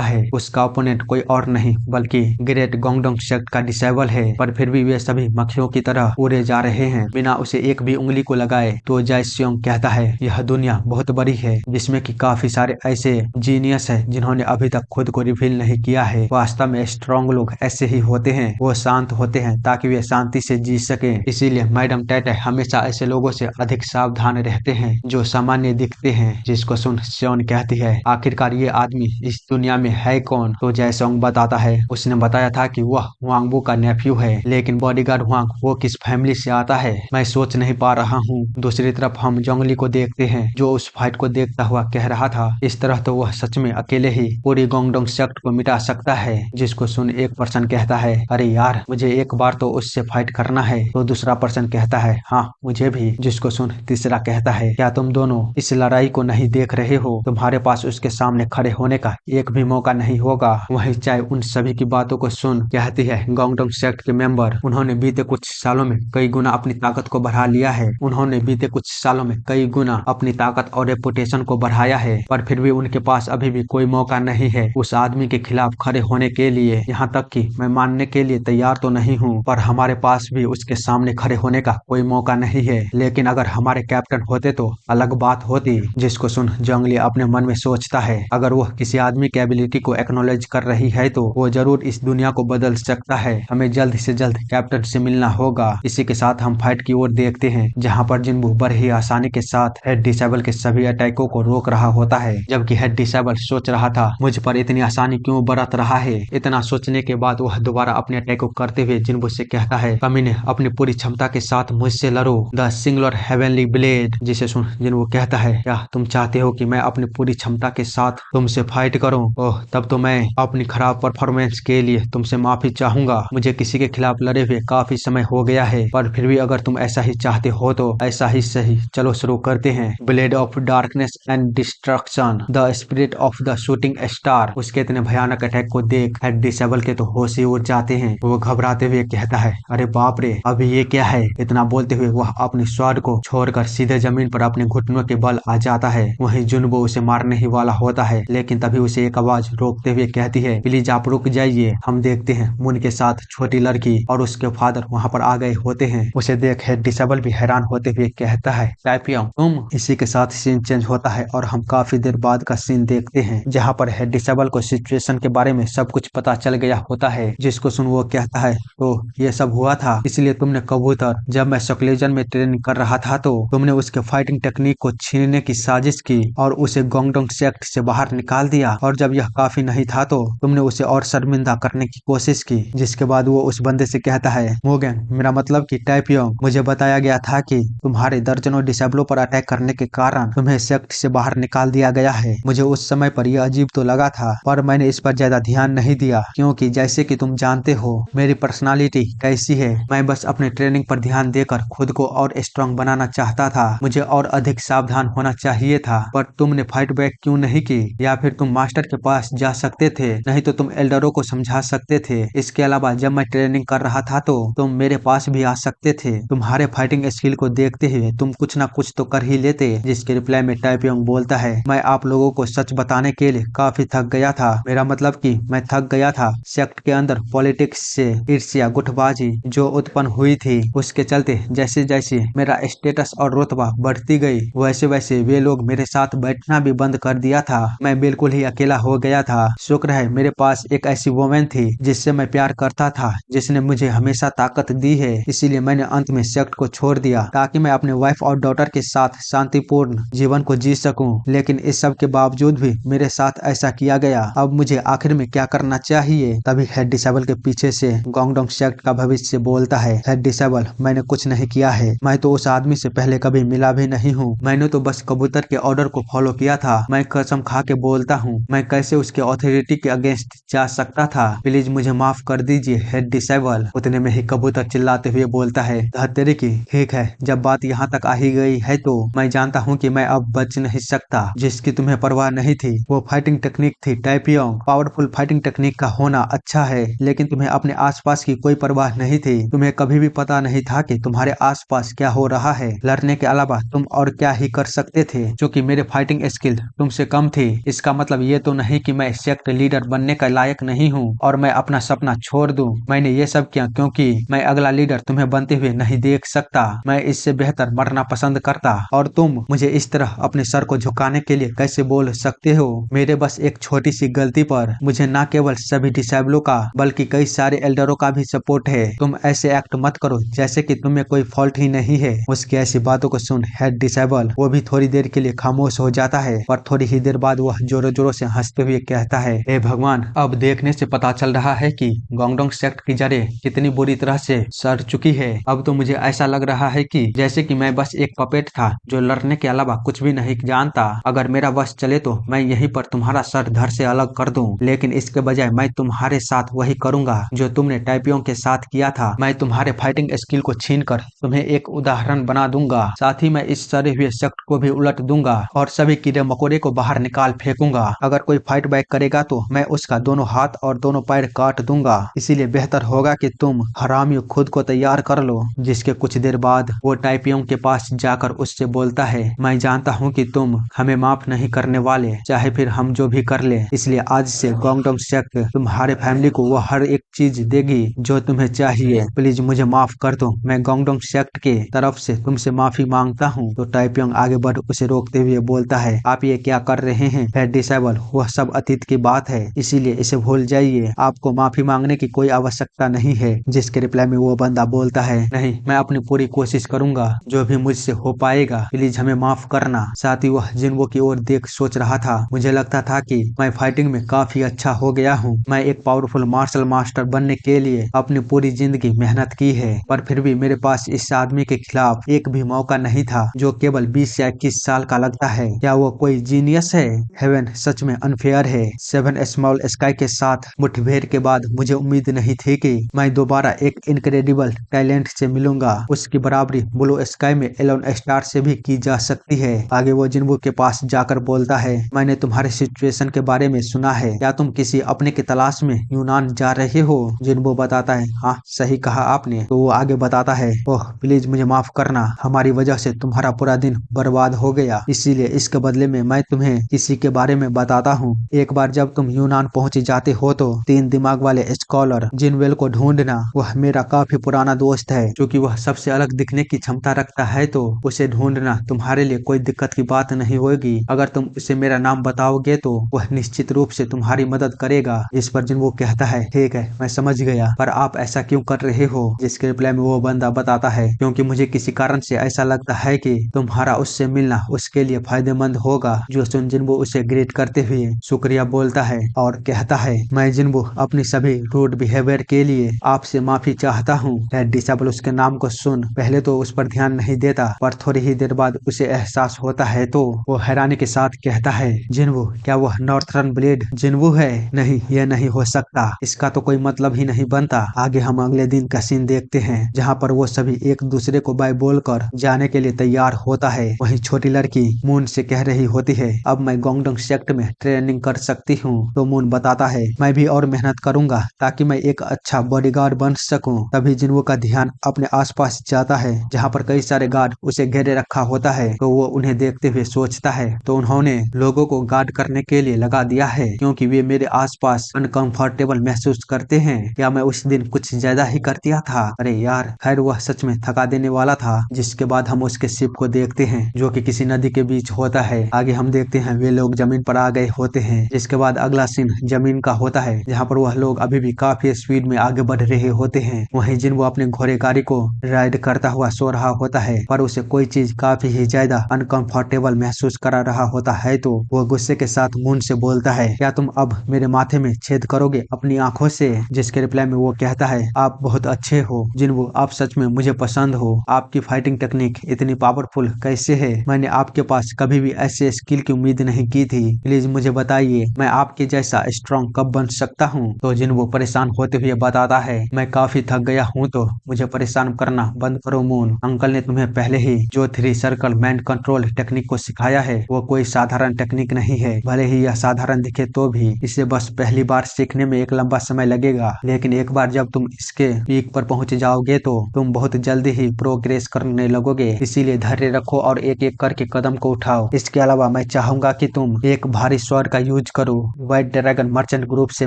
है। उसका ओपोनेंट कोई और नहीं बल्कि ग्रेट गोंगडोंग सेक्ट का डिसेबल है, पर फिर भी वे सभी मक्खियों की तरह उड़े जा रहे हैं बिना उसे एक भी उंगली को लगाए। तो जाय स्योंग कहता है यह दुनिया बहुत बड़ी है जिसमें कि काफी सारे ऐसे जीनियस है जिन्होंने अभी तक खुद को रिवील नहीं किया है। वास्तव में स्ट्रॉन्ग लोग ऐसे ही होते हैं, वो शांत होते हैं ताकि वे शांति से जी सके। इसीलिए मैडम टैटे हमेशा ऐसे लोगों से अधिक सावधान रहते हैं जो सामान्य दिखते हैं। जिसको सुन स्योन कहती है आखिरकार ये आदमी इस दुनिया में है कौन। तो जयसोंग बताता है उसने बताया था कि वह हुआंगबो का नेफ्यू है, लेकिन बॉडीगार्ड हुआंग वो किस फैमिली से आता है मैं सोच नहीं पा रहा हूँ। दूसरी तरफ हम जोंगली को देखते हैं जो उस फाइट को देखता हुआ कह रहा था इस तरह तो वह सच में अकेले ही पूरी गोंगडोंग सेक्ट को मिटा सकता है। जिसको सुन एक पर्सन कहता है अरे यार मुझे एक बार तो उससे फाइट करना है। तो दूसरा पर्सन कहता है हाँ मुझे भी। जिसको सुन तीसरा कहता है क्या तुम दोनों इस लड़ाई को नहीं देख रहे हो, तुम्हारे पास उसके सामने खड़े होने का एक भी मौका नहीं होगा। वही चाय उन सभी की बातों को सुन कहती है गोंगडोंग सेक्ट के मेंबर उन्होंने बीते कुछ सालों में कई गुना अपनी ताकत को बढ़ा लिया है। उन्होंने बीते कुछ सालों में कई गुना अपनी ताकत और रेपुटेशन को बढ़ाया है, पर फिर भी उनके पास अभी भी कोई मौका नहीं है उस आदमी के खिलाफ खड़े होने के लिए। यहाँ तक कि मैं मानने के लिए तैयार तो नहीं हूँ, पर हमारे पास भी उसके सामने खड़े होने का कोई मौका नहीं है। लेकिन अगर हमारे कैप्टन होते तो अलग बात होती। जिसको सुन जोंगली अपने मन में सोचता है अगर वह किसी आदमी की एबिलिटी को एक्नॉलेज कर रही है तो वो जरूर इस दुनिया को बदल सकता है। हमें जल्द से जल्द कैप्टन से मिलना होगा। इसी के साथ हम फाइट की ओर देखते हैं जहाँ पर जिन्बू बड़े ही आसानी के साथ हेड डिसेबल के सभी अटैकों को रोक रहा होता है, जबकि हेड डिसेबल सोच रहा था मुझ पर इतनी आसानी क्यों बरत रहा है। इतना सोचने के बाद वह दोबारा अपने अटैक को करते हुए जिन्बू से कहता है कमीने अपनी पूरी क्षमता के साथ मुझसे लड़ो द सिंगुलर हेवनली ब्लेड। जिसे सुन जिन्बू कहता है क्या तुम चाहते हो कि मैं अपनी पूरी क्षमता के साथ तुमसे फाइट करूं? ओह तब तो मैं अपनी खराब परफॉर्मेंस के लिए तुमसे माफी चाहूंगा। मुझे किसी के खिलाफ लड़े हुए काफी समय हो गया है, पर फिर भी अगर तुम ऐसा ही चाहते हो तो ऐसा ही सही। चलो शुरू करते हैं। Blade of darkness and destruction the spirit of the shooting star. उसके इतने भयानक अटैक को देख हेड डिसेबल के तो होश ही उड़ जाते हैं। वो घबराते हुए कहता है अरे बाप रे अभी ये क्या है। इतना बोलते हुए वह अपने स्वॉर्ड को छोड़कर सीधे जमीन पर अपने घुटनों के बल आ जाता है। वहीं जुनबो उसे मारने ही वाला होता है, लेकिन तभी उसे एक आवाज रोकते हुए कहती है प्लीज आप रुक जाइए। हम देखते हैं मुन के साथ छोटी लड़की और उसके फादर वहाँ पर आ गए होते हैं। उसे देख हेड डिसेबल भी हैरान होते हुए कहता है टाइपियोंग तुम। इसी के साथ सीन चेंज होता है और हम काफी देर बाद का सीन देखते हैं जहाँ पर हेड डिसेबल को सिचुएशन के बारे में सब कुछ पता चल गया होता है। जिसको सुन वो कहता है तो ये सब हुआ था इसलिए तुमने कबूतर जब मैं सक्लेजन में ट्रेनिंग कर रहा था तो तुमने उसके फाइटिंग टेक्निक को छीनने की साजिश की और उसे गोंगडोंग सेक्ट से बाहर निकाल दिया, और जब यह काफी नहीं था तो तुमने उसे और शर्मिंदा करने की कोशिश की। जिसके बाद वो उस बंदे से कहता है मोगेन मेरा मतलब कि टाइपियोंग मुझे बताया गया था कि तुम्हारे दर्जनों डिसेबलों पर अटैक करने के कारण तुम्हें सेक्ट से बाहर निकाल दिया गया है। मुझे उस समय पर यह अजीब तो लगा था, पर मैंने इस पर ज्यादा ध्यान नहीं दिया क्योंकि जैसे कि तुम जानते हो मेरी पर्सनालिटी कैसी है। मैं बस अपने ट्रेनिंग पर ध्यान देकर खुद को और स्ट्रांग बनाना चाहता था। मुझे और अधिक सावधान होना चाहिए था, पर तुमने फाइट बैक क्यों नहीं की? या फिर तुम मास्टर के पास जा सकते थे, नहीं तो तुम एल्डरों को समझा सकते थे। इसके अलावा जब मैं ट्रेनिंग कर रहा था तो तुम मेरे पास भी आ सकते थे। तुम्हारे फाइटिंग स्किल को देखते हुए तुम कुछ ना कुछ तो कर ही लेते। जिसके रिप्लाई में टाइपियोंग बोलता है मैं आप लोगों को सच बताने के लिए काफी थक गया था। मेरा मतलब कि मैं थक गया था। सेक्ट के अंदर पॉलिटिक्स से ईर्ष्या गुटबाजी जो उत्पन्न हुई थी, उसके चलते जैसे जैसे मेरा स्टेटस और रुतबा बढ़ती गई वैसे वैसे वे लोग मेरे साथ बैठना भी बंद कर दिया था। मैं बिल्कुल ही अकेला हो गया था। शुक्र है मेरे पास एक ऐसी वोमेन थी जिससे मैं प्यार करता था, जिसने मुझे हमेशा ताकत दी है। इसीलिए मैंने अंत में सेक्ट को छोड़ दिया ताकि मैं अपने वाइफ और डॉटर के साथ शांतिपूर्ण जीवन को जी सकूं। लेकिन इस सब के बावजूद भी मेरे साथ ऐसा किया गया। अब मुझे आखिर में क्या करना चाहिए? तभी हेड डिसेबल के पीछे से गोंगडोंग सेक्ट का भविष्य बोलता है हेड डिसेबल मैंने कुछ नहीं किया है। मैं तो उस आदमी से पहले कभी मिला भी नहीं हूँ। मैंने तो बस कबूतर के ऑर्डर को फॉलो किया था। मैं कसम खा के बोलता हूँ मैं कैसे उसके अथॉरिटी के अगेंस्ट जा सकता था। प्लीज मुझे माफ कर दीजिए हेड डिसेबल। उतने में ही कबूतर चिल्लाते हुए बोलता है धत्तेरी की ठीक है, जब बात यहाँ तक आ ही गई है तो मैं जानता हूँ कि मैं अब बच नहीं सकता। जिसकी तुम्हें परवाह नहीं थी वो फाइटिंग टेक्निक थी टाइपियोंग। पावरफुल फाइटिंग टेक्निक का होना अच्छा है, लेकिन तुम्हें अपने आसपास की कोई परवाह नहीं थी। तुम्हें कभी भी पता नहीं था कि तुम्हारे आसपास क्या हो रहा है। लड़ने के अलावा तुम और क्या ही कर सकते थे, क्योंकि मेरे फाइटिंग स्किल तुमसे कम थी, इसका मतलब ये तो नहीं कि मैं सेक्ट लीडर बनने का लायक नहीं हूँ और मैं अपना सपना छोड़ दूं। मैंने ये सब किया क्योंकि मैं अगला लीडर तुम्हें बनते हुए नहीं देख सकता। मैं इससे बेहतर मरना पसंद करता और तुम मुझे इस तरह अपने सर को झुकाने के लिए कैसे बोल सकते हो। मेरे बस एक छोटी सी गलती पर मुझे न केवल सभी डिसेबलों का बल्कि कई सारे एल्डरों का भी सपोर्ट है। तुम ऐसे एक्ट मत करो जैसे कि तुम्हें कोई फॉल्ट ही नहीं है। उसकी ऐसी बातों को सुन हेड डिसेबल वो भी थोड़ी देर के लिए खामोश हो जाता है और थोड़ी ही देर बाद वह जोरों जोरों से हंसते हुए कहता है, हे भगवान, अब देखने से पता चल रहा है कि गोंगडोंग सेक्ट की जड़ें कितनी बुरी तरह से सड़ चुकी है। अब तो मुझे ऐसा लग रहा है कि जैसे कि मैं बस एक पपेट था जो लड़ने के अलावा कुछ भी नहीं जानता। अगर मेरा बस चले तो मैं यहीं पर तुम्हारा सर धड़ से अलग कर दूं, लेकिन इसके बजाय मैं तुम्हारे साथ वही करूंगा जो तुमने टाइपियों के साथ किया था। मैं तुम्हारे फाइटिंग स्किल को छीन कर तुम्हें एक उदाहरण बना दूंगा। साथ ही मैं इस सड़े हुए सेक्ट को भी उलट दूंगा और सभी कीड़े मकोड़े को बाहर निकाल फेंकूंगा। अगर कोई फाइट बैक करेगा तो मैं उसका दोनों हाथ और दोनों पैर काट दूंगा। इसीलिए बेहतर होगा कि तुम हरामियों खुद को तैयार कर लो। जिसके कुछ देर बाद वो टाइपियों के पास जाकर उससे बोलता है, मैं जानता हूँ कि तुम हमें माफ नहीं करने वाले, चाहे फिर हम जो भी कर ले। इसलिए आज से गोंगडोंग सेक्ट तुम्हारे फैमिली को वो हर एक चीज देगी जो तुम्हें चाहिए। प्लीज मुझे माफ कर दो, मैं गोंगडोंग सेक्ट के तरफ से तुमसे माफी मांगता हूँ। तो टाइपियोंग आगे बढ़ उसे रोकते हुए बोलता है, आप ये क्या कर रहे हैं हेड डिसेबल, वह सब अतीत की बात है, इसीलिए इसे भूल जाइए। आपको माफी मांगने की कोई आवश्यकता नहीं है। जिसके रिप्लाई में वो बंदा बोलता है, नहीं, मैं अपनी पूरी कोशिश करूंगा, जो भी मुझसे हो पाएगा, प्लीज हमें माफ करना। साथ ही वह जिन्वो की ओर देख सोच रहा था, मुझे लगता था कि मैं फाइटिंग में काफी अच्छा हो गया हूँ। मैं एक पावरफुल मार्शल मास्टर बनने के लिए अपनी पूरी जिंदगी मेहनत की है, पर फिर भी मेरे पास इस आदमी के खिलाफ एक भी मौका नहीं था जो केवल 20 या 21 साल का लगता है। क्या वो कोई जीनियस है? हेवन सच में अनफेयर है। सेवन स्मॉल स्काई के साथ मुठभेड़ के बाद मुझे उम्मीद नहीं थी कि मैं दोबारा एक इनक्रेडिबल टैलेंट से मिलूंगा। उसकी बराबरी ब्लू स्काई में एलोन स्टार से भी की जा सकती है। आगे वो जिन्वो के पास जाकर बोलता है, मैंने तुम्हारे सिचुएशन के बारे में सुना है, क्या तुम किसी अपने की तलाश में यूनान जा रहे हो? जिन्वो बताता है, हाँ सही कहा आपने। तो वो आगे बताता है, ओह प्लीज मुझे माफ करना, हमारी वजह से तुम्हारा पूरा दिन बर्बाद हो गया, इसीलिए इसके बदले में मैं तुम्हें किसी के बारे में बताता हूँ। एक बार जब तुम यूनान पहुंच जाते हो तो 3 दिमाग वाले स्कॉलर जिनवेल को ढूंढना। वह मेरा काफी पुराना दोस्त है, क्योंकि वह सबसे अलग दिखने की क्षमता रखता है, तो उसे ढूंढना तुम्हारे लिए कोई दिक्कत की बात नहीं होगी। अगर तुम उसे मेरा नाम बताओगे तो वह निश्चित रूप से तुम्हारी मदद करेगा। इस पर जिन्वो कहता है, ठीक है मैं समझ गया, पर आप ऐसा क्यों कर रहे हो? जिसके रिप्लाई में वो बंदा बताता है, क्योंकि मुझे किसी कारण से ऐसा लगता है कि तुम्हारा उससे मिलना उसके लिए फायदेमंद होगा। जो सुन जिन्वो उसे ग्रीट करते हुए शुक्रिया बोलता है और कहता है, मैं जिन्वो अपनी सभी रूड बिहेवियर के लिए आपसे माफी चाहता हूँ। हेड डिसेबल उसके नाम को सुन पहले तो उस पर ध्यान नहीं देता, पर थोड़ी ही देर बाद उसे एहसास होता है तो वो हैरानी के साथ कहता है, जिन्वो क्या वह नॉर्थर्न ब्लेड जिन्वो है? नहीं, यह नहीं हो सकता, इसका तो कोई मतलब ही नहीं बनता। आगे हम अगले दिन का सीन देखते हैं जहाँ पर वो सभी एक दूसरे को बाय बोलकर जाने के लिए तैयार होता है। वहीं छोटी लड़की मून से कह रही होती है, अब मैं गोंगडोंग सेक्ट में ट्रेनिंग कर सकती हूँ। तो मून बताता है, मैं भी और मेहनत करूंगा ताकि मैं एक अच्छा बॉडीगार्ड बन सकूं। तभी जिन्वो का ध्यान अपने आसपास जाता है जहाँ पर कई सारे गार्ड उसे घेरे रखा होता है। तो वो उन्हें देखते हुए सोचता है, तो उन्होंने लोगों को गार्ड करने के लिए लगा दिया है क्योंकि वे मेरे आसपास अनकंफर्टेबल महसूस करते हैं। क्या मैं उस दिन कुछ ज्यादा ही कर दिया था? अरे यार, खैर वह सच में थका देने वाला था। जिसके बाद हम उसके शिप को देखते हैं जो कि किसी नदी के बीच होता है। आगे हम देखते हैं वे लोग जमीन पर आ गए होते हैं। जिसके बाद अगला सीन जमीन का होता है जहाँ पर वह लोग अभी भी काफी स्पीड में आगे बढ़ रहे होते हैं। वहीं जिन्वो अपने घोड़े गाड़ी को राइड करता हुआ सो रहा होता है, पर उसे कोई चीज काफी ही ज्यादा अनकंफर्टेबल महसूस करा रहा होता है। तो वह गुस्से के साथ मून से बोलता है, क्या तुम अब मेरे माथे में छेद करोगे अपनी आंखों से? जिसके रिप्लाई में वो कहता है, आप बहुत अच्छे हो जिन्वो, आप सच में मुझे पसंद हो। आपकी फाइटिंग टेक्निक इतनी पावरफुल कैसे है? मैंने आपके पास कभी भी ऐसे स्किल की उम्मीद नहीं की थी। प्लीज मुझे बताइए, मैं आपके जैसा स्ट्रॉन्ग कब बन सकता हूँ? तो जिन्वो परेशान होते हुए बताता है, मैं काफी थक गया हूँ, तो मुझे परेशान करना बंद करो मून। अंकल ने तुम्हें पहले ही जो 3 सर्कल मैंड कंट्रोल टेक्निक को सिखाया है वो कोई साधारण टेक्निक नहीं है। भले ही यह साधारण दिखे तो भी इसे बस पहली बार सीखने में एक लंबा समय लगेगा, लेकिन एक बार जब तुम इसके पीक पर पहुंच जाओगे तो तुम बहुत जल्दी ही प्रोग्रेस करने लगोगे। इसीलिए धैर्य रखो और एक एक करके कदम को उठाओ। इसके अलावा मैं चाहूंगा कि तुम एक भारी स्वॉर्ड का यूज करो। व्हाइट ड्रैगन मर्चेंट ग्रुप से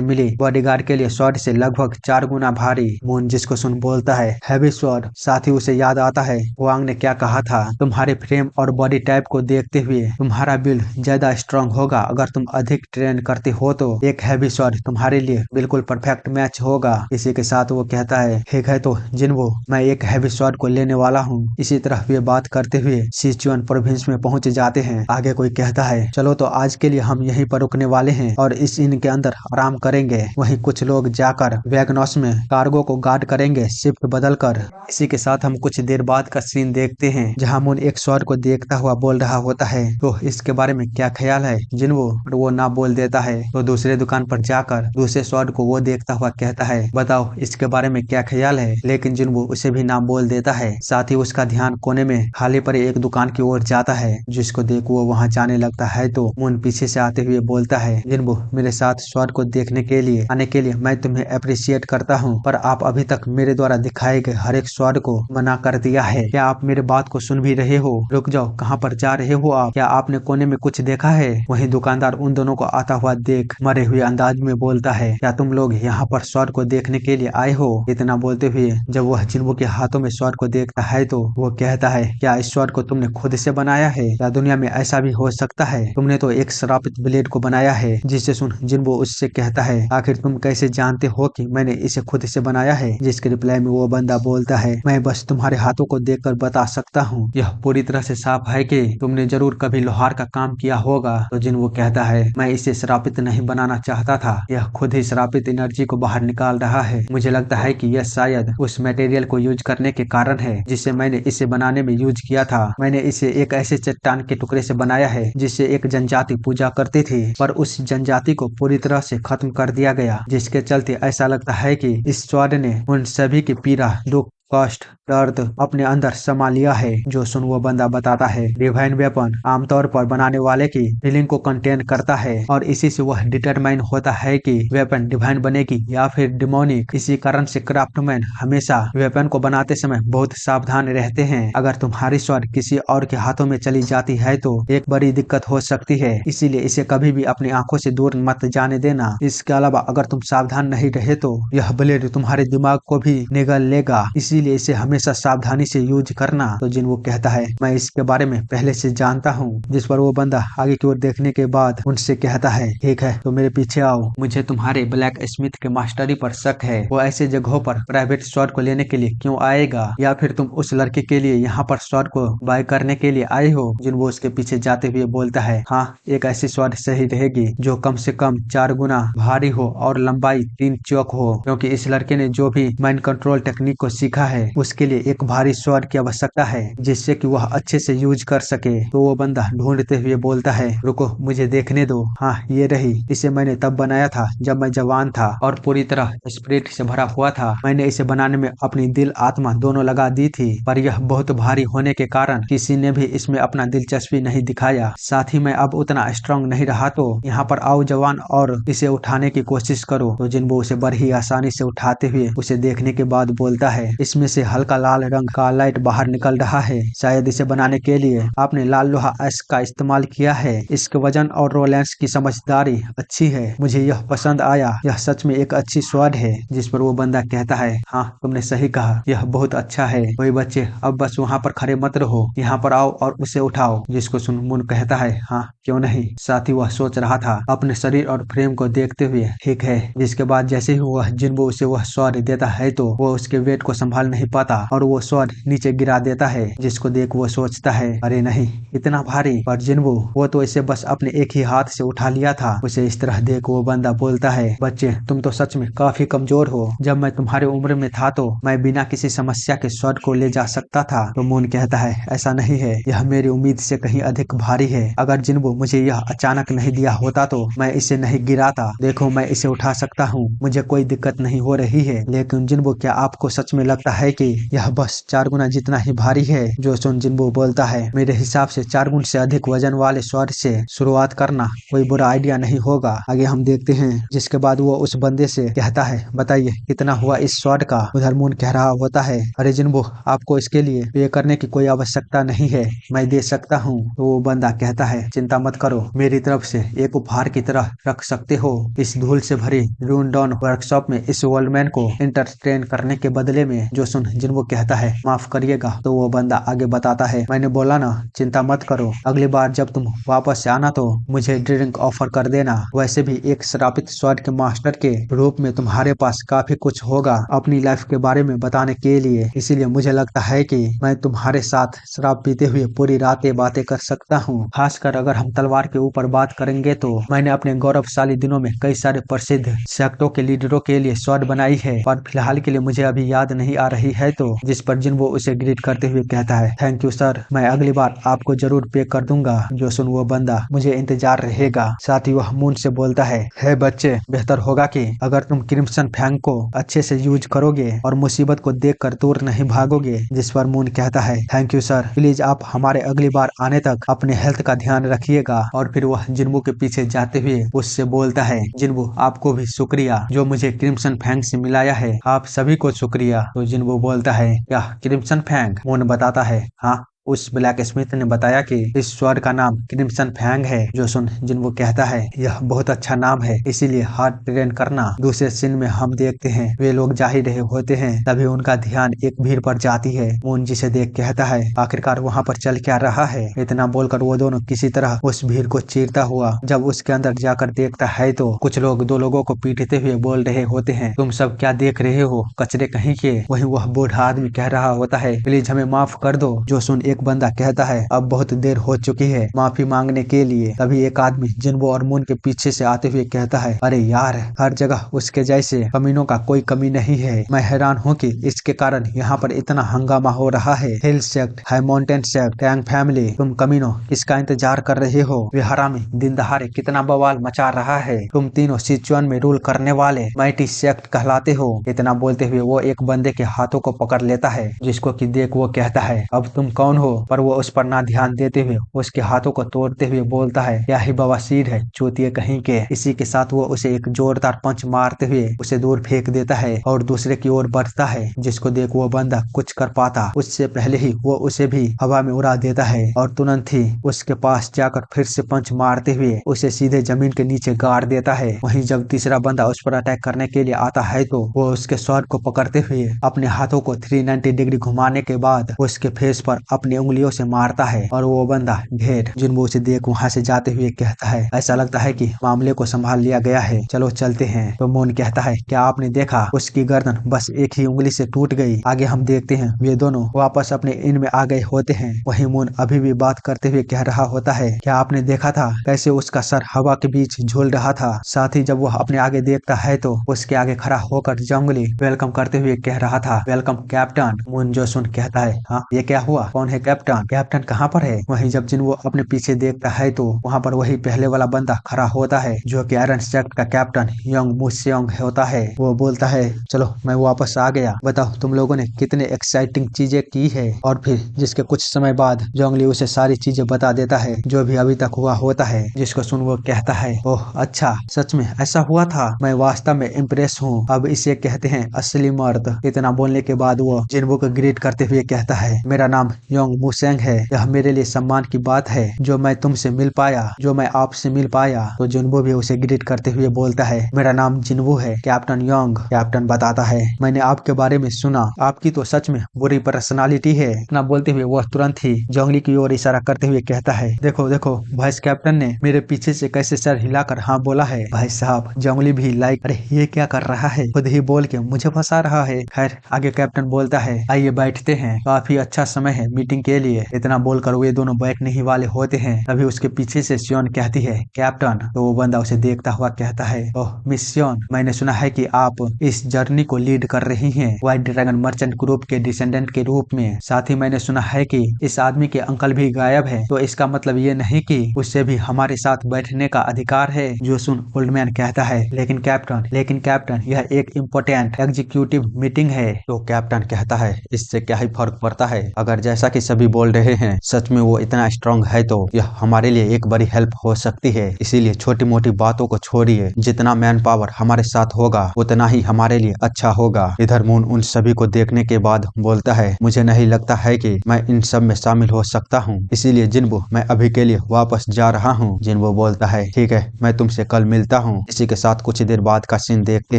मिली बॉडीगार्ड के लिए स्वॉर्ड से लगभग 4 गुना भारी। मून जिसको सुन बोलता है, हैवी स्वॉर्ड। साथ ही उसे याद आता है वांग ने क्या कहा था, तुम्हारे फ्रेम और बॉडी टाइप को देखते हुए तुम्हारा बिल्ड ज्यादा स्ट्रांग होगा। अगर तुम अधिक ट्रेन करते हो तो एक हैवी स्वॉर्ड तुम्हारे लिए बिल्कुल परफेक्ट मैच होगा। इसी के साथ वो कहता है, ठीक है तो जिन्वो, मैं एक हैवी स्वॉर्ड को लेने वाला हूँ। इसी तरह वे बात करते हुए सिचुअन प्रोविंस में पहुंच जाते हैं। आगे कोई कहता है, चलो तो आज के लिए हम यहीं पर रुकने वाले हैं और इस इन के अंदर आराम करेंगे। वहीं कुछ लोग जाकर वैगनॉस में कार्गो को गार्ड करेंगे शिफ्ट बदल कर। इसी के साथ हम कुछ देर बाद का सीन देखते हैं जहां मून एक स्वॉर्ड को देखता हुआ बोल रहा होता है, तो इसके बारे में क्या ख्याल है जिन्वो? वो ना बोल देता है तो दूसरे दुकान पर जाकर दूसरे स्वॉर्ड को वो देखता हुआ कहता है, बताओ इसके बारे में क्या ख्याल है। लेकिन जिन्वो उसे भी ना बोल देता है। साथ ही उसका ध्यान कोने में खाली पड़े एक दुकान की ओर जाता है, जिसको देख वो वहां जाने लगता है तो मून पीछे से आते हुए बोलता है, जिन्वो मेरे साथ स्वॉर्ड को देखने के लिए आने के लिए मैं तुम्हें अप्रिशिएट करता हूँ, पर आप अभी तक मेरे द्वारा दिखाए गए हर एक स्वॉर्ड को मना कर दिया है। क्या आप मेरे बात को सुन भी रहे हो? रुक जाओ, कहाँ पर जा रहे हो आप? क्या आपने कोने में कुछ देखा है? वहीं दुकानदार उन दोनों को आता हुआ देख मरे हुए अंदाज में बोलता है, क्या तुम लोग यहाँ पर स्वॉर्ड को देखने के लिए आए हो? इतना बोलते हुए जब वह जिन्वो के हाथों में स्वॉर्ड को देखता है तो वो कहता है, क्या इस स्वॉर्ड को तुमने खुद से बनाया है? क्या दुनिया में ऐसा भी हो सकता है? तुमने तो एक श्रापित ब्लेड को बनाया है। जिसे सुन जिन्वो उससे कहता है, आखिर तुम कैसे जानते हो कि मैंने इसे खुद से बनाया है? जिसके रिप्लाई में वो बंदा बोलता है, मैं बस तुम्हारे हाथों को देखकर बता सकता हूँ। यह पूरी तरह से साफ है कि तुमने जरूर कभी लोहार का काम किया होगा। तो जिन्वो कहता है, मैं इसे श्रापित नहीं बनाना चाहता था, यह खुद ही श्रापित एनर्जी को बाहर निकाल रहा है। मुझे लगता है कि यह शायद उस मटेरियल को यूज करने के कारण है जिसे मैंने इसे बनाने में यूज किया था। मैंने इसे एक ऐसे चट्टान के टुकड़े से बनाया है जिसे एक जनजाति पूजा करती थी, पर उस जनजाति को पूरी तरह से खत्म कर दिया गया, जिसके चलते ऐसा लगता है कि इस स्वॉर्ड ने उन सभी की पीड़ा, दुख, कष्ट, दर्द अपने अंदर समा लिया है। जो सुन वो बंदा बताता है, डिवाइन वेपन आमतौर पर बनाने वाले की फीलिंग को कंटेन करता है और इसी से वह डिटरमाइन होता है कि वेपन डिवाइन बनेगी या फिर डिमोनिक। इसी कारण से क्राफ्टमैन हमेशा वेपन को बनाते समय बहुत सावधान रहते हैं। अगर तुम्हारी स्वॉर्ड किसी और के हाथों में चली जाती है तो एक बड़ी दिक्कत हो सकती है, इसीलिए इसे कभी भी अपनी आंखों से दूर मत जाने देना। इसके अलावा अगर तुम सावधान नहीं रहे तो यह ब्लेड तुम्हारे दिमाग को भी निगल लेगा, इसीलिए इसे हमेशा सावधानी से यूज करना। तो जिन्वो कहता है, मैं इसके बारे में पहले से जानता हूँ। जिस पर वो बंदा आगे की ओर देखने के बाद उनसे कहता है, ठीक है तो मेरे पीछे आओ। मुझे तुम्हारे ब्लैक स्मिथ के मास्टरी पर शक है। वो ऐसे जगहों पर प्राइवेट स्वॉर्ड को लेने के लिए क्यों आएगा? या फिर तुम उस लड़के के लिए यहाँ पर स्वॉर्ड को बाय करने के लिए आए हो? जिन्वो उसके पीछे जाते हुए बोलता है, हाँ, एक ऐसी स्वॉर्ड सही रहेगी जो कम से कम 4 गुना भारी हो और लंबाई 3 चौक हो, क्योंकि इस लड़के ने जो भी माइंड कंट्रोल टेक्निक को सीखा है उसके लिए एक भारी स्वॉर्ड की आवश्यकता है जिससे कि वह अच्छे से यूज कर सके। तो वो बंदा ढूंढते हुए बोलता है, रुको मुझे देखने दो। हाँ, ये रही। इसे मैंने तब बनाया था जब मैं जवान था और पूरी तरह स्पिरिट से भरा हुआ था। मैंने इसे बनाने में अपनी दिल आत्मा दोनों लगा दी थी, पर यह बहुत भारी होने के कारण किसी ने भी इसमें अपना दिलचस्पी नहीं दिखाया। साथ ही मैं अब उतना स्ट्रांग नहीं रहा। तो यहाँ पर आओ जवान और इसे उठाने की कोशिश करो। तो जिन्वो उसे बड़ी आसानी से उठाते हुए उसे देखने के बाद बोलता है, इसमें से हल्का लाल रंग का लाइट बाहर निकल रहा है। शायद इसे बनाने के लिए आपने लाल लोहा एस का इस्तेमाल किया है। इसके वजन और रोलेंस की समझदारी अच्छी है, मुझे यह पसंद आया। यह सच में एक अच्छी स्वॉर्ड है। जिस पर वो बंदा कहता है, हाँ तुमने सही कहा, यह बहुत अच्छा है। वही बच्चे अब बस वहाँ पर खड़े मत रहो, यहाँ पर आओ और उसे उठाओ। जिसको सुन मून कहता है, हाँ क्यों नहीं। साथ ही वह सोच रहा था अपने शरीर और फ्रेम को देखते हुए, ठीक है। जिसके बाद जैसे ही वह जिन्वो उसे वह स्वॉर्ड देता है तो वो उसके वेट को संभाल नहीं पाता और वो स्वॉर्ड नीचे गिरा देता है। जिसको देख वो सोचता है, अरे नहीं इतना भारी। पर जिन्वो वो तो इसे बस अपने एक ही हाथ से उठा लिया था। उसे इस तरह देख वो बंदा बोलता है, बच्चे तुम तो सच में काफी कमजोर हो। जब मैं तुम्हारे उम्र में था तो मैं बिना किसी समस्या के स्वॉर्ड को ले जा सकता था। तो मून कहता है, ऐसा नहीं है, यह मेरी उम्मीद से कहीं अधिक भारी है। अगर जिन्वो मुझे यह अचानक नहीं दिया होता तो मैं इसे नहीं गिराता। देखो मैं इसे उठा सकता हूँ, मुझे कोई दिक्कत नहीं हो रही है। लेकिन जिन्वो क्या आपको सच में लगता है कि यह बस 4 गुना जितना ही भारी है। जो सुन जिन्बो बोलता है, मेरे हिसाब से 4 गुना से अधिक वजन वाले स्वॉर्ड से शुरुआत करना कोई बुरा आइडिया नहीं होगा। आगे हम देखते हैं। जिसके बाद वो उस बंदे से कहता है, बताइए कितना हुआ इस स्वॉर्ड का। उधर मून कह रहा होता है, अरे जिन्बो, आपको इसके लिए पे करने की कोई आवश्यकता नहीं है, मैं दे सकता हूँ। तो वो बंदा कहता है, चिंता मत करो, मेरी तरफ से एक उपहार की तरह रख सकते हो। इस धूल से भरी रून डाउन वर्कशॉप में इस वर्ल्डमैन को एंटरटेन करने के बदले में। जो सुन जिन्बो कहता है, माफ करिएगा। तो वो बंदा आगे बताता है, मैंने बोला ना, चिंता मत करो, अगली बार जब तुम वापस से आना तो मुझे ड्रिंक ऑफर कर देना। वैसे भी एक श्रापित स्वॉर्ड के मास्टर के रूप में तुम्हारे पास काफी कुछ होगा अपनी लाइफ के बारे में बताने के लिए, इसीलिए मुझे लगता है कि मैं तुम्हारे साथ शराब पीते हुए पूरी रातें बातें कर सकता हूँ। खासकर अगर हम तलवार के ऊपर बात करेंगे तो मैंने अपने गौरवशाली दिनों में कई सारे प्रसिद्ध सेक्टों के लीडरों के लिए स्वॉर्ड बनाई है, पर फिलहाल के लिए मुझे अभी याद नहीं आ रही है। तो जिस पर जिन्बो उसे ग्रीट करते हुए कहता है, थैंक यू सर, मैं अगली बार आपको जरूर पे कर दूंगा। जो सुन वो बंदा, मुझे इंतजार रहेगा। साथ ही वह मून से बोलता है, हे बच्चे, बेहतर होगा कि अगर तुम क्रिम्सन फैंग को अच्छे से यूज करोगे और मुसीबत को देखकर दूर नहीं भागोगे। जिस पर मून कहता है, थैंक यू सर, प्लीज आप हमारे अगली बार आने तक अपने हेल्थ का ध्यान रखिएगा। और फिर वह जिन्बो के पीछे जाते हुए उससे बोलता है, जिन्बो, आपको भी शुक्रिया जो मुझे क्रिम्सन फैंग से मिलाया है, आप सभी को शुक्रिया। तो जिन्बो बोलता है, क्या क्रिम्सन फैंग? मून बताता है, हाँ, उस ब्लैक स्मिथ ने बताया कि इस स्वॉर्ड का नाम क्रिम्सन फैंग है। जो सुन जिन्बो कहता है, यह बहुत अच्छा नाम है, इसीलिए हार्ड ट्रेन करना। दूसरे सीन में हम देखते हैं वे लोग जा ही रहे होते हैं, तभी उनका ध्यान एक भीड़ पर जाती है। मून जिसे देख कहता है, आखिरकार वहाँ पर चल क्या रहा है। इतना बोलकर वो दोनों किसी तरह उस भीड़ को चीरता हुआ जब उसके अंदर जाकर देखता है तो कुछ लोग 2 लोगों को पीटते हुए बोल रहे होते हैं, तुम सब क्या देख रहे हो, कचरे कहीं के। वहीं वह बूढ़ा आदमी कह रहा होता है, प्लीज हमें माफ कर दो। जो सुन एक बंदा कहता है, अब बहुत देर हो चुकी है माफी मांगने के लिए। तभी एक आदमी जिन्बो और मून के पीछे से आते हुए कहता है, अरे यार, हर जगह उसके जैसे कमीनों का कोई कमी नहीं है। मैं हैरान हूँ कि इसके कारण यहाँ पर इतना हंगामा हो रहा है। Hill sect, high mountain sect, Tang family, तुम कमीनों किसका इंतजार कर रहे हो? वे हरामी दिन दहाड़े कितना बवाल मचा रहा है। तुम तीनों सिचुएन में रूल करने वाले माइटी सेक्ट कहलाते हो। इतना बोलते हुए वो एक बंदे के हाथों को पकड़ लेता है, जिसको कि देख वो कहता है, अब तुम कौन हो? पर वो उस पर ना ध्यान देते हुए उसके हाथों को तोड़ते हुए बोलता है, क्या ही बवासीर है, चूतिए कहीं के। इसी के साथ वो उसे एक जोरदार पंच मारते हुए उसे दूर फेंक देता है और दूसरे की ओर बढ़ता है, जिसको देख वो बंदा कुछ कर पाता उससे पहले ही वो उसे भी हवा में उड़ा देता है और तुरंत ही उसके पास जाकर फिर से पंच मारते हुए उसे सीधे जमीन के नीचे गाड़ देता है। वहीं जब तीसरा बंदा उस पर अटैक करने के लिए आता है तो वो उसके स्वॉर्ड को पकड़ते हुए अपने हाथों को 390 डिग्री घुमाने के बाद उसके फेस पर अपनी उंगलियों से मारता है और वो बंदा ढेर जिन्बो उसे देख वहाँ से जाते हुए कहता है, ऐसा लगता है कि मामले को संभाल लिया गया है, चलो चलते हैं। तो मून कहता है, क्या आपने देखा, उसकी गर्दन बस एक ही उंगली से टूट गई। आगे हम देखते हैं वे दोनों वापस अपने इन में आ गए होते हैं। वहीं मून अभी भी बात करते हुए कह रहा होता है, क्या आपने देखा था कैसे उसका सर हवा के बीच झूल रहा था। साथ ही जब वह अपने आगे देखता है तो उसके आगे खड़ा होकर जंगली वेलकम करते हुए कह रहा था, वेलकम कैप्टन। मून जो सुन कहता है, हाँ, ये क्या हुआ, कौन है कैप्टन, कैप्टन कहाँ पर है? वहीं जब जिन्बो अपने पीछे देखता है तो वहाँ पर वही पहले वाला बंदा खड़ा होता है जो कि आयरन सेक्ट का कैप्टन यंग मुसेयोंग होता है। वो बोलता है, चलो मैं वापस आ गया, बताओ तुम लोगों ने कितने एक्साइटिंग चीजें की है। और फिर जिसके कुछ समय बाद जोंगली उसे सारी चीजें बता देता है जो भी अभी तक हुआ होता है, जिसको सुन वो कहता है, ओह अच्छा, सच में ऐसा हुआ था, मैं वास्तव में इम्प्रेस हूँ, अब इसे कहते हैं असली मर्द। इतना बोलने के बाद वो जिन्बो को ग्रीट करते हुए कहता है, मेरा नाम योंग मुसेंग है, यह मेरे लिए सम्मान की बात है जो मैं तुमसे मिल पाया, जो मैं आपसे मिल पाया। तो जिन्बो भी उसे ग्रीट करते हुए बोलता है, मेरा नाम जिन्बो है, कैप्टन योंग। कैप्टन बताता है, मैंने आपके बारे में सुना, आपकी तो सच में बुरी पर्सनालिटी है। इतना बोलते हुए वह तुरंत ही जोंगली की ओर इशारा करते हुए कहता है, देखो देखो, वाइस कैप्टन ने मेरे पीछे से कैसे सर हिलाकर हाँ बोला है। भाई साहब, जोंगली भी लाइक, अरे ये क्या कर रहा है, खुद ही बोल के मुझे फंसा रहा है। खैर आगे कैप्टन बोलता है, आइए बैठते हैं, काफी अच्छा समय है मीटिंग
के लिए। इतना बोलकर वे दोनों बैठने ही वाले होते हैं, तभी उसके पीछे से सियोन कहती है कैप्टन। तो वो बंदा उसे देखता हुआ कहता है, ओह मिस सियोन, मैंने सुना है कि आप इस जर्नी को लीड कर रही हैं व्हाइट ड्रैगन मर्चेंट ग्रुप के डिसेंडेंट के रूप में। साथ ही मैंने सुना है कि इस आदमी के अंकल भी गायब है, तो इसका मतलब ये नहीं कि उससे भी हमारे साथ बैठने का अधिकार है। जो सुन ओल्डमैन कहता है, लेकिन कैप्टन यह एक इम्पोर्टेंट एग्जीक्यूटिव मीटिंग है।
तो कैप्टन कहता है, इससे क्या ही फर्क पड़ता है, अगर जैसा कि सभी बोल रहे हैं सच में वो इतना स्ट्रांग है तो यह हमारे लिए एक बड़ी हेल्प हो सकती है। इसीलिए छोटी मोटी बातों को छोड़िए, जितना मैन पावर हमारे साथ होगा उतना ही हमारे लिए अच्छा होगा। इधर मून उन सभी को देखने के बाद बोलता है, मुझे नहीं लगता है कि मैं इन सब में शामिल हो सकता हूँ, इसीलिए जिन्बो मैं अभी के लिए वापस जा रहा हूँ। जिन्बो बोलता है, ठीक है, मैं तुमसे कल मिलता हूँ। इसी के साथ कुछ देर बाद का सीन देखते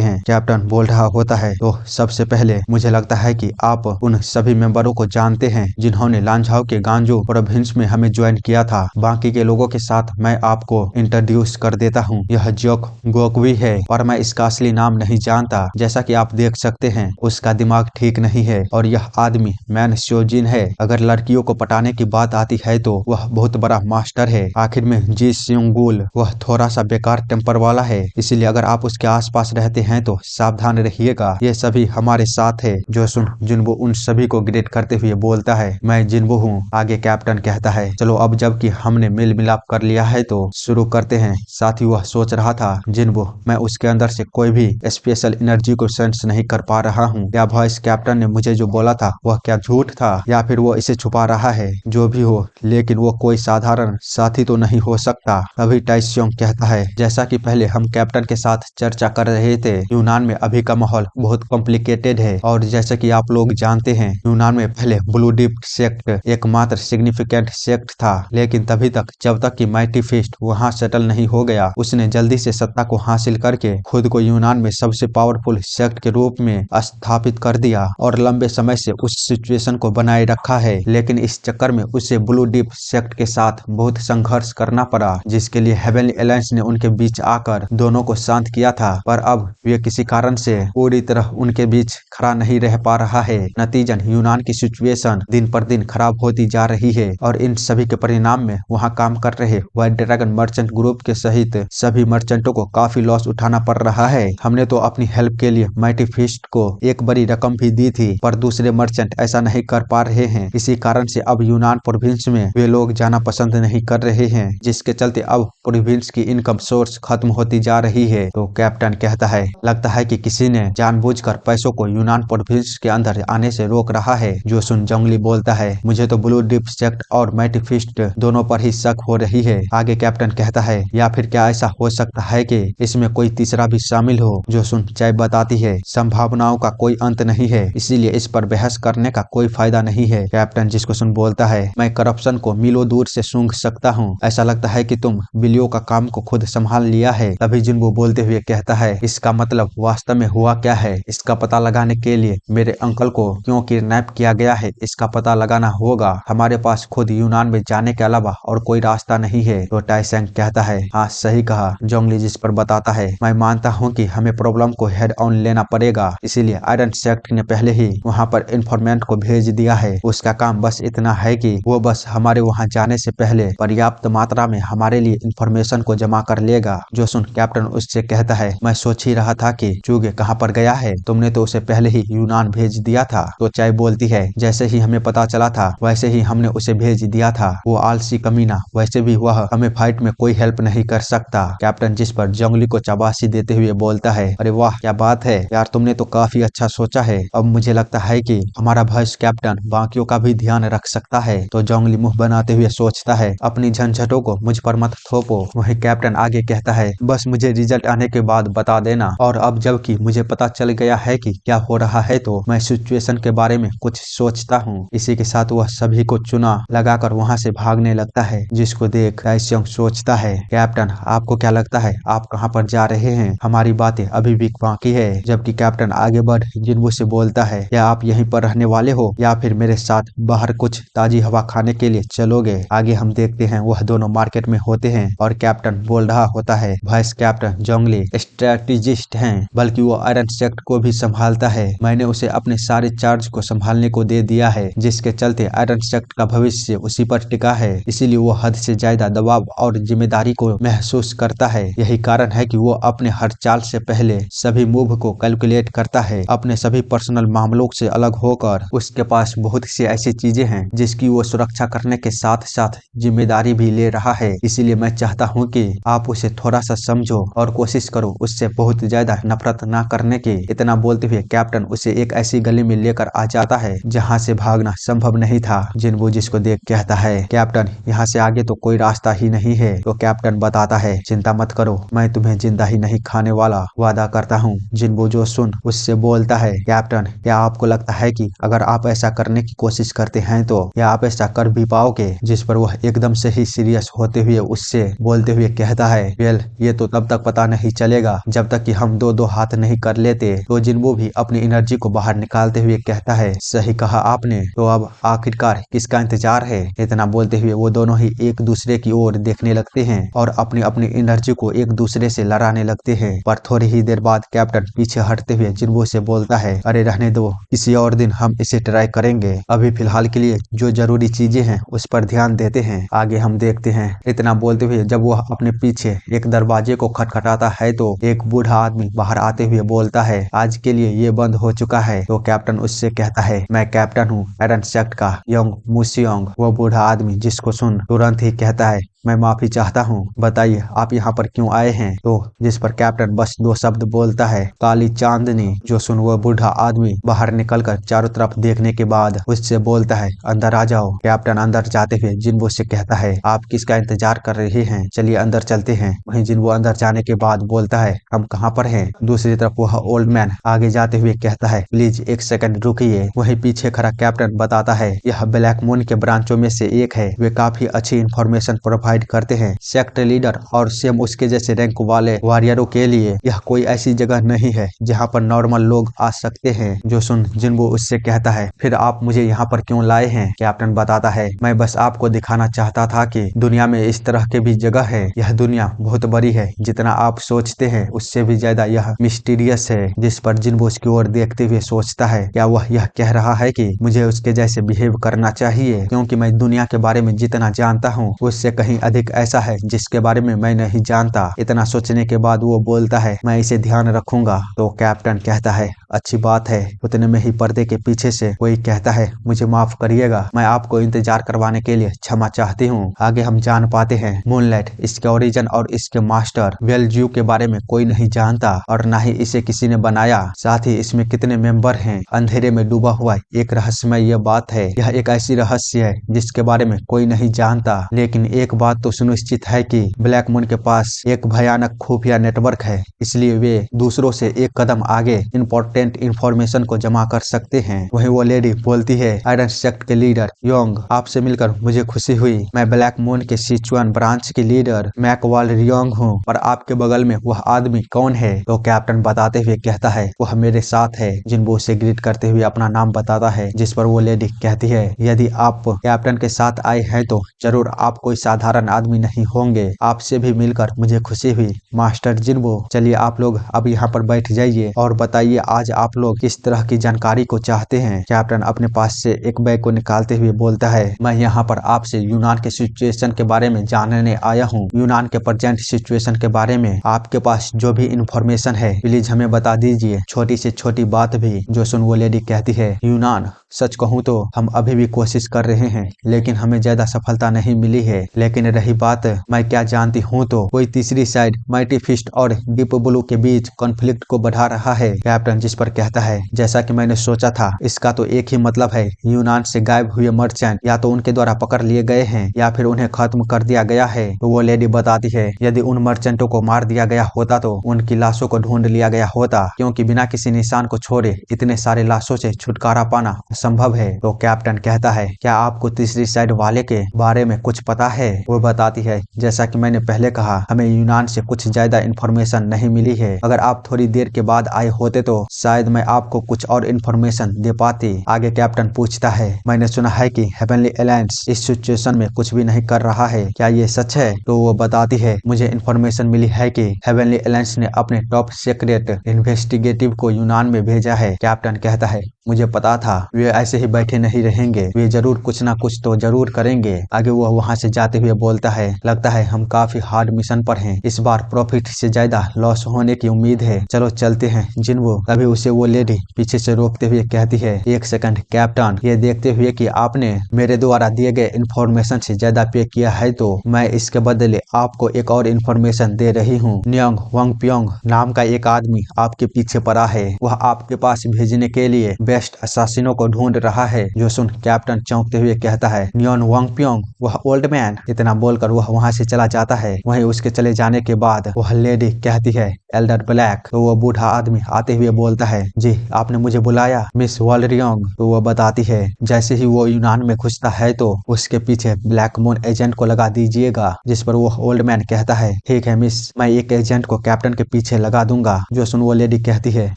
हैं। कैप्टन बोल रहा होता है, तो सबसे पहले मुझे लगता है कि आप उन सभी मेंबरों को जानते हैं जिन्होंने लांझाओ के गांजो प्रोविंस में हमें ज्वाइन किया था। बाकी के लोगों के साथ मैं आपको इंट्रोड्यूस कर देता हूँ। यह जोक गोकवी है और मैं इसका असली नाम नहीं जानता। जैसा कि आप देख सकते हैं उसका दिमाग ठीक नहीं है और यह आदमी मैन श्योजिन है। अगर लड़कियों को पटाने की बात आती है तो वह बहुत बड़ा मास्टर है। आखिर में जी सिंगुल वह थोड़ा सा बेकार टेम्पर वाला है, इसीलिए अगर आप उसके आसपास रहते हैं तो सावधान रहिएगा। ये सभी हमारे साथ है। जो सुन जिन्बो उन सभी को ग्रेट करते हुए बोलता है, मैं जिन्बो हूँ। आगे कैप्टन कहता है, चलो अब जबकि हमने मिल मिलाप कर लिया है तो शुरू करते हैं। साथ ही वह सोच रहा था, जिन्बो मैं उसके अंदर से कोई भी स्पेशल एनर्जी को सेंस नहीं कर पा रहा हूँ। क्या वॉइस कैप्टन ने मुझे जो बोला था वह क्या झूठ था या फिर वो इसे छुपा रहा है। जो भी हो, लेकिन वो कोई साधारण साथी तो नहीं हो सकता। अभी टाइस्योंग कहता है, जैसा कि पहले हम कैप्टन के साथ चर्चा कर रहे थे, यूनान में अभी का माहौल बहुत कॉम्प्लिकेटेड है और जैसे कि आप लोग जानते हैं यूनान में पहले ब्लू डीप सेक्ट एकमात्र सिग्निफिकेंट सेक्ट था, लेकिन तभी तक जब तक कि माइटी फिस्ट वहां सेटल नहीं हो गया, उसने जल्दी से सत्ता को हासिल करके खुद को यूनान में सबसे पावरफुल सेक्ट के रूप में स्थापित कर दिया और लंबे समय से उस सिचुएशन को बनाए रखा है। लेकिन इस चक्कर में उसे ब्लू डीप सेक्ट के साथ बहुत संघर्ष करना पड़ा, जिसके लिए हेवनली अलायंस ने उनके बीच आकर दोनों को शांत किया था। पर अब वे किसी कारण से पूरी तरह उनके बीच खड़ा नहीं रह पा रहा है। नतीजन यूनान की सिचुएशन दिन पर दिन खराब होती जा रही है और इन सभी के परिणाम में वहां काम कर रहे व्हाइट ड्रैगन मर्चेंट ग्रुप के सहित सभी मर्चेंटों को काफी लॉस उठाना पड़ रहा है। हमने तो अपनी हेल्प के लिए माइटी फिस्ट को एक बड़ी रकम भी दी थी, पर दूसरे मर्चेंट ऐसा नहीं कर पा रहे हैं। इसी कारण से अब यूनान प्रोविंस में वे लोग जाना पसंद नहीं कर रहे हैं, जिसके चलते अब प्रोविंस की इनकम सोर्स खत्म होती जा रही है। तो कैप्टन कहता है, लगता है कि किसी ने जानबूझकर पैसों को यूनान प्रोविंस के अंदर आने से रोक रहा है। जो सुन जंगली बोलता है, मुझे तो ब्लू डीप सेक्ट और माइटी फिस्ट दोनों पर ही शक हो रही है। आगे कैप्टन कहता है, या फिर क्या ऐसा हो सकता है कि इसमें कोई तीसरा भी शामिल हो। जो सुन चाय बताती है, संभावनाओं का कोई अंत नहीं है, इसीलिए इस पर बहस करने का कोई फायदा नहीं है। कैप्टन जिसको सुन बोलता है, मैं करप्शन को मीलों दूर से सूंघ सकता हूँ, ऐसा लगता है कि तुम बिलियो का काम को खुद संभाल लिया है। तभी जिन्बो बोलते हुए कहता है, इसका मतलब वास्तव में हुआ क्या है, इसका पता लगाने के लिए मेरे अंकल को क्यों किडनैप किया गया है, इसका पता लगाना होगा। हमारे पास खुद यूनान में जाने के अलावा और कोई रास्ता नहीं है। तो टाइसेंग कहता है, हाँ सही कहा। जोंगली जिस पर बताता है, मैं मानता हूँ कि हमें प्रॉब्लम को हेड ऑन लेना पड़ेगा, इसीलिए आयरन सेक्ट ने पहले ही वहाँ पर इन्फॉर्मेंट को भेज दिया है। उसका काम बस इतना है कि वो बस हमारे वहाँ जाने से पहले पर्याप्त मात्रा में हमारे लिए इंफॉर्मेशन को जमा कर लेगा। जो सुन कैप्टन उससे कहता है, मैं सोच ही रहा था कि चूगे कहाँ पर गया है, तुमने तो उसे पहले ही यूनान भेज दिया था। तो चाय बोलती है, जैसे ही हमें पता चला था वैसे ही हमने उसे भेज दिया था। वो आलसी कमीना, वैसे भी वह हमें फाइट में कोई हेल्प नहीं कर सकता। कैप्टन जिस पर जंगली को चाबासी देते हुए बोलता है, अरे वाह क्या बात है यार, तुमने तो काफी अच्छा सोचा है। अब मुझे लगता है कि हमारा वाइस कैप्टन बाकियों का भी ध्यान रख सकता है। तो जंगली मुंह बनाते हुए सोचता है, अपनी झंझटों को मुझ पर मत थोपो। वही कैप्टन आगे कहता है, बस मुझे रिजल्ट आने के बाद बता देना। और अब जबकि मुझे पता चल गया है कि क्या हो रहा है, तो मैं सिचुएशन के बारे में कुछ सोचता हूँ। इसी के साथ वह सभी को चुना लगाकर वहाँ से भागने लगता है, जिसको देख टाइस्योंग सोचता है, कैप्टन आपको क्या लगता है आप कहाँ पर जा रहे हैं, हमारी बातें अभी भी बाकी है। जबकि कैप्टन आगे बढ़ जिन्बो से बोलता है, क्या आप यहीं पर रहने वाले हो या फिर मेरे साथ बाहर कुछ ताजी हवा खाने के लिए चलोगे। आगे हम देखते हैं वह दोनों मार्केट में होते हैं और कैप्टन बोल रहा होता है, वाइस कैप्टन जोंगली स्ट्रेटेजिस्ट हैं, बल्कि वो आयरन सेक्ट को भी संभालता है। मैंने उसे अपने सारे चार्ज को संभालने को दे दिया है, जिसके चलते आयरन सेक्ट का भविष्य उसी पर टिका है, इसीलिए वो हद से ज्यादा दबाव और जिम्मेदारी को महसूस करता है। यही कारण है कि वो अपने हर चाल से पहले सभी मूव को कैलकुलेट करता है। अपने सभी पर्सनल मामलों से अलग होकर उसके पास बहुत सी ऐसी चीजें हैं जिसकी वो सुरक्षा करने के साथ साथ जिम्मेदारी भी ले रहा है। इसीलिए मैं चाहता हूँ कि आप उसे थोड़ा सा समझो और कोशिश करो उससे बहुत ज्यादा नफरत ना करने की। इतना बोलते हुए कैप्टन उसे एक ऐसी गली में लेकर आ जाता है जहाँ से भागना संभव नहीं था। जिन्बो जिसको देख कहता है, कैप्टन यहाँ से आगे तो कोई रास्ता ही नहीं है। तो कैप्टन बताता है, चिंता मत करो, मैं तुम्हें जिंदा ही नहीं खाने वाला, वादा करता हूँ। जिन्बो जो सुन उससे बोलता है, कैप्टन क्या आपको लगता है कि अगर आप ऐसा करने की कोशिश करते हैं तो क्या आप ऐसा कर भी पाओगे? जिस पर वह एकदम से ही सीरियस होते हुए उससे बोलते हुए कहता है, वेल ये तो तब तक पता नहीं चलेगा जब तक कि हम दो हाथ नहीं कर लेते। तो जिन्बो भी अपनी एनर्जी को बाहर निकालते हुए कहता है, सही कहा आपने, तो अब आखिरकार किसका इंतजार है? इतना बोलते हुए वो दोनों ही एक दूसरे की ओर देखने लगते हैं और अपनी अपनी एनर्जी को एक दूसरे से लड़ाने लगते हैं। पर थोड़ी ही देर बाद कैप्टन पीछे हटते हुए जिन्बो से बोलता है, अरे रहने दो, किसी और दिन हम इसे ट्राई करेंगे, अभी फिलहाल के लिए जो जरूरी चीजें हैं उस पर ध्यान देते हैं, आगे हम देखते हैं। इतना बोलते हुए जब वह अपने पीछे एक दरवाजे को खटखटाता है तो एक बूढ़ा आदमी बाहर आते हुए बोलता है, आज के लिए ये बंद हो चुका है। तो कैप्टन उससे कहता है, मैं कैप्टन हूँ आयरन सेक्ट का, योंग मुसियोंग। वो बूढ़ा आदमी जिसको सुन तुरंत ही कहता है, मैं माफी चाहता हूँ, बताइए आप यहाँ पर क्यों आए हैं? तो जिस पर कैप्टन बस दो शब्द बोलता है, काली चांदनी। जो सुन वो बूढ़ा आदमी बाहर निकलकर चारों तरफ देखने के बाद उससे बोलता है, अंदर आ जाओ। कैप्टन अंदर जाते हुए जिन्बो से कहता है, आप किसका इंतजार कर रहे हैं, चलिए अंदर चलते हैं। वहीं जिन्बो अंदर जाने के बाद बोलता है, हम कहाँ पर हैं? दूसरी तरफ वह ओल्ड मैन आगे जाते हुए कहता है, प्लीज एक सेकंड रुकिए। वहीं पीछे खड़ा कैप्टन बताता है, यह ब्लैक मून के ब्रांचों में से एक है, वे काफी अच्छी इंफॉर्मेशन प्रोवाइड करते हैं सेक्ट लीडर और सेम उसके जैसे रैंक वाले वॉरियरों के लिए। यह कोई ऐसी जगह नहीं है जहाँ पर नॉर्मल लोग आ सकते हैं। जो सुन जिन्बो उससे कहता है, फिर आप मुझे यहाँ पर क्यों लाए हैं? कैप्टन बताता है, मैं बस आपको दिखाना चाहता था कि दुनिया में इस तरह के भी जगह है। यह दुनिया बहुत बड़ी है, जितना आप सोचते हैं उससे भी ज्यादा यह मिस्टीरियस है। जिस पर जिन्बो उसकी ओर देखते हुए सोचता है, क्या वह यह कह रहा है कि मुझे उसके जैसे बिहेव करना चाहिए, क्योंकि मैं दुनिया के बारे में जितना जानता हूँ उससे कहीं अधिक ऐसा है जिसके बारे में मैं नहीं जानता। इतना सोचने के बाद वो बोलता है, मैं इसे ध्यान रखूंगा। तो कैप्टन कहता है, अच्छी बात है। उतने में ही पर्दे के पीछे से कोई कहता है, मुझे माफ करिएगा, मैं आपको इंतजार करवाने के लिए क्षमा चाहती हूँ। आगे हम जान पाते हैं मूनलाइट, इसके ओरिजिन और इसके मास्टर वेलज्यू के बारे में कोई नहीं जानता और न ही इसे किसी ने बनाया। साथ ही इसमें कितने मेंबर हैं, अंधेरे में डूबा हुआ एक रहस्यमय यह बात है। यह एक ऐसी रहस्य है जिसके बारे में कोई नहीं जानता। लेकिन एक बात तो सुनिश्चित है कि ब्लैक मून के पास एक भयानक खुफिया नेटवर्क है, इसलिए वे दूसरों से एक कदम आगे इम्पोर्टेंट इंफॉर्मेशन को जमा कर सकते हैं। वहीं वो लेडी बोलती है, आयरन सेक्ट के लीडर योंग, आपसे मिलकर मुझे खुशी हुई। मैं ब्लैक मून के सिचुआन ब्रांच के लीडर मैकवाल रियोंग हूँ, और आपके बगल में वह आदमी कौन है? तो कैप्टन बताते हुए कहता है, वह मेरे साथ है। जिन्बो उसे ग्रीट करते हुए अपना नाम बताता है, जिस पर वो लेडी कहती है, यदि आप कैप्टन के साथ आए हैं तो जरूर आप कोई साधारण आदमी नहीं होंगे। आपसे भी मिलकर मुझे खुशी हुई मास्टर जिन्बो। चलिए आप लोग अब यहाँ पर बैठ जाइए और बताइए आज आप लोग किस तरह की जानकारी को चाहते हैं। कैप्टन अपने पास से एक बैग को निकालते हुए बोलता है, मैं यहाँ पर आपसे यूनान के सिचुएशन के बारे में जानने आया हूँ। यूनान के प्रेजेंट सिचुएशन के बारे में आपके पास जो भी इंफॉर्मेशन है प्लीज हमें बता दीजिए, छोटी से छोटी बात भी। जो सुन वो लेडी कहती है, यूनान, सच कहूँ तो हम अभी भी कोशिश कर रहे हैं लेकिन हमें ज्यादा सफलता नहीं मिली है। लेकिन रही बात मैं क्या जानती हूँ तो कोई तीसरी साइड माइटी फिस्ट और डीप ब्लू के बीच कॉन्फ्लिक्ट को बढ़ा रहा है। कैप्टन जिस पर कहता है, जैसा कि मैंने सोचा था, इसका तो एक ही मतलब है, यूनान से गायब हुए मर्चेंट या तो उनके द्वारा पकड़ लिए गए हैं या फिर उन्हें खत्म कर दिया गया है। तो वो लेडी बताती है, यदि उन मर्चेंटों को मार दिया गया होता तो उनकी लाशों को ढूंढ लिया गया होता, क्योंकि बिना किसी निशान को छोड़े इतने सारे लाशों से छुटकारा पाना असंभव है। तो कैप्टन कहता है, क्या आपको तीसरी साइड वाले के बारे में कुछ पता है? वो बताती है, जैसा कि मैंने पहले कहा, हमें यूनान से कुछ ज्यादा इन्फॉर्मेशन नहीं मिली है। अगर आप थोड़ी देर के बाद आए होते तो शायद मैं आपको कुछ और इन्फॉर्मेशन दे पाती। आगे कैप्टन पूछता है, मैंने सुना है कि हेवनली अलायंस इस सिचुएशन में कुछ भी नहीं कर रहा है, क्या ये सच है? तो वो बताती है, मुझे इन्फॉर्मेशन मिली है कि हेवनली अलायंस ने अपने टॉप सीक्रेट इन्वेस्टिगेटिव को यूनान में भेजा है। कैप्टन कहता है,
मुझे पता था वे ऐसे ही बैठे नहीं रहेंगे, वे जरूर कुछ ना कुछ तो जरूर करेंगे। आगे वह वहाँ से जाते हुए बोलता है, लगता है हम काफी हार्ड मिशन पर हैं, इस बार प्रॉफिट से ज्यादा लॉस होने की उम्मीद है, चलो चलते हैं जिन्वो। अभी उसे वो लेडी पीछे से रोकते हुए कहती है, एक सेकंड कैप्टन, ये देखते हुए कि आपने मेरे द्वारा दिए गए इन्फॉर्मेशन से ज्यादा पे किया है तो मैं इसके बदले आपको एक और इन्फॉर्मेशन दे रही हूँ। न्योंग वांगप्योंग नाम का एक आदमी आपके पीछे पड़ा है, वह आपके पास भेजने के लिए बेस्ट असासिनों को ढूंढ रहा है। जो सुन कैप्टन चौंकते हुए कहता है, न्योन वांगप्योंग, वह ओल्ड मैन। इतना बोलकर वह वहाँ से चला जाता है। वहीं उसके चले जाने के बाद वह लेडी कहती है, एल्डर ब्लैक। तो वह बूढ़ा आदमी आते हुए बोलता है, जी आपने मुझे बुलाया मिस वॉलरियोंग। तो वह बताती है, जैसे ही वो यूनान में घुसता है तो उसके पीछे ब्लैक मून एजेंट को लगा दीजिएगा। जिस पर वो ओल्ड मैन कहता है, ठीक है मिस, मैं एक एजेंट को कैप्टन के पीछे लगा दूंगा। जो सुन वो लेडी कहती है,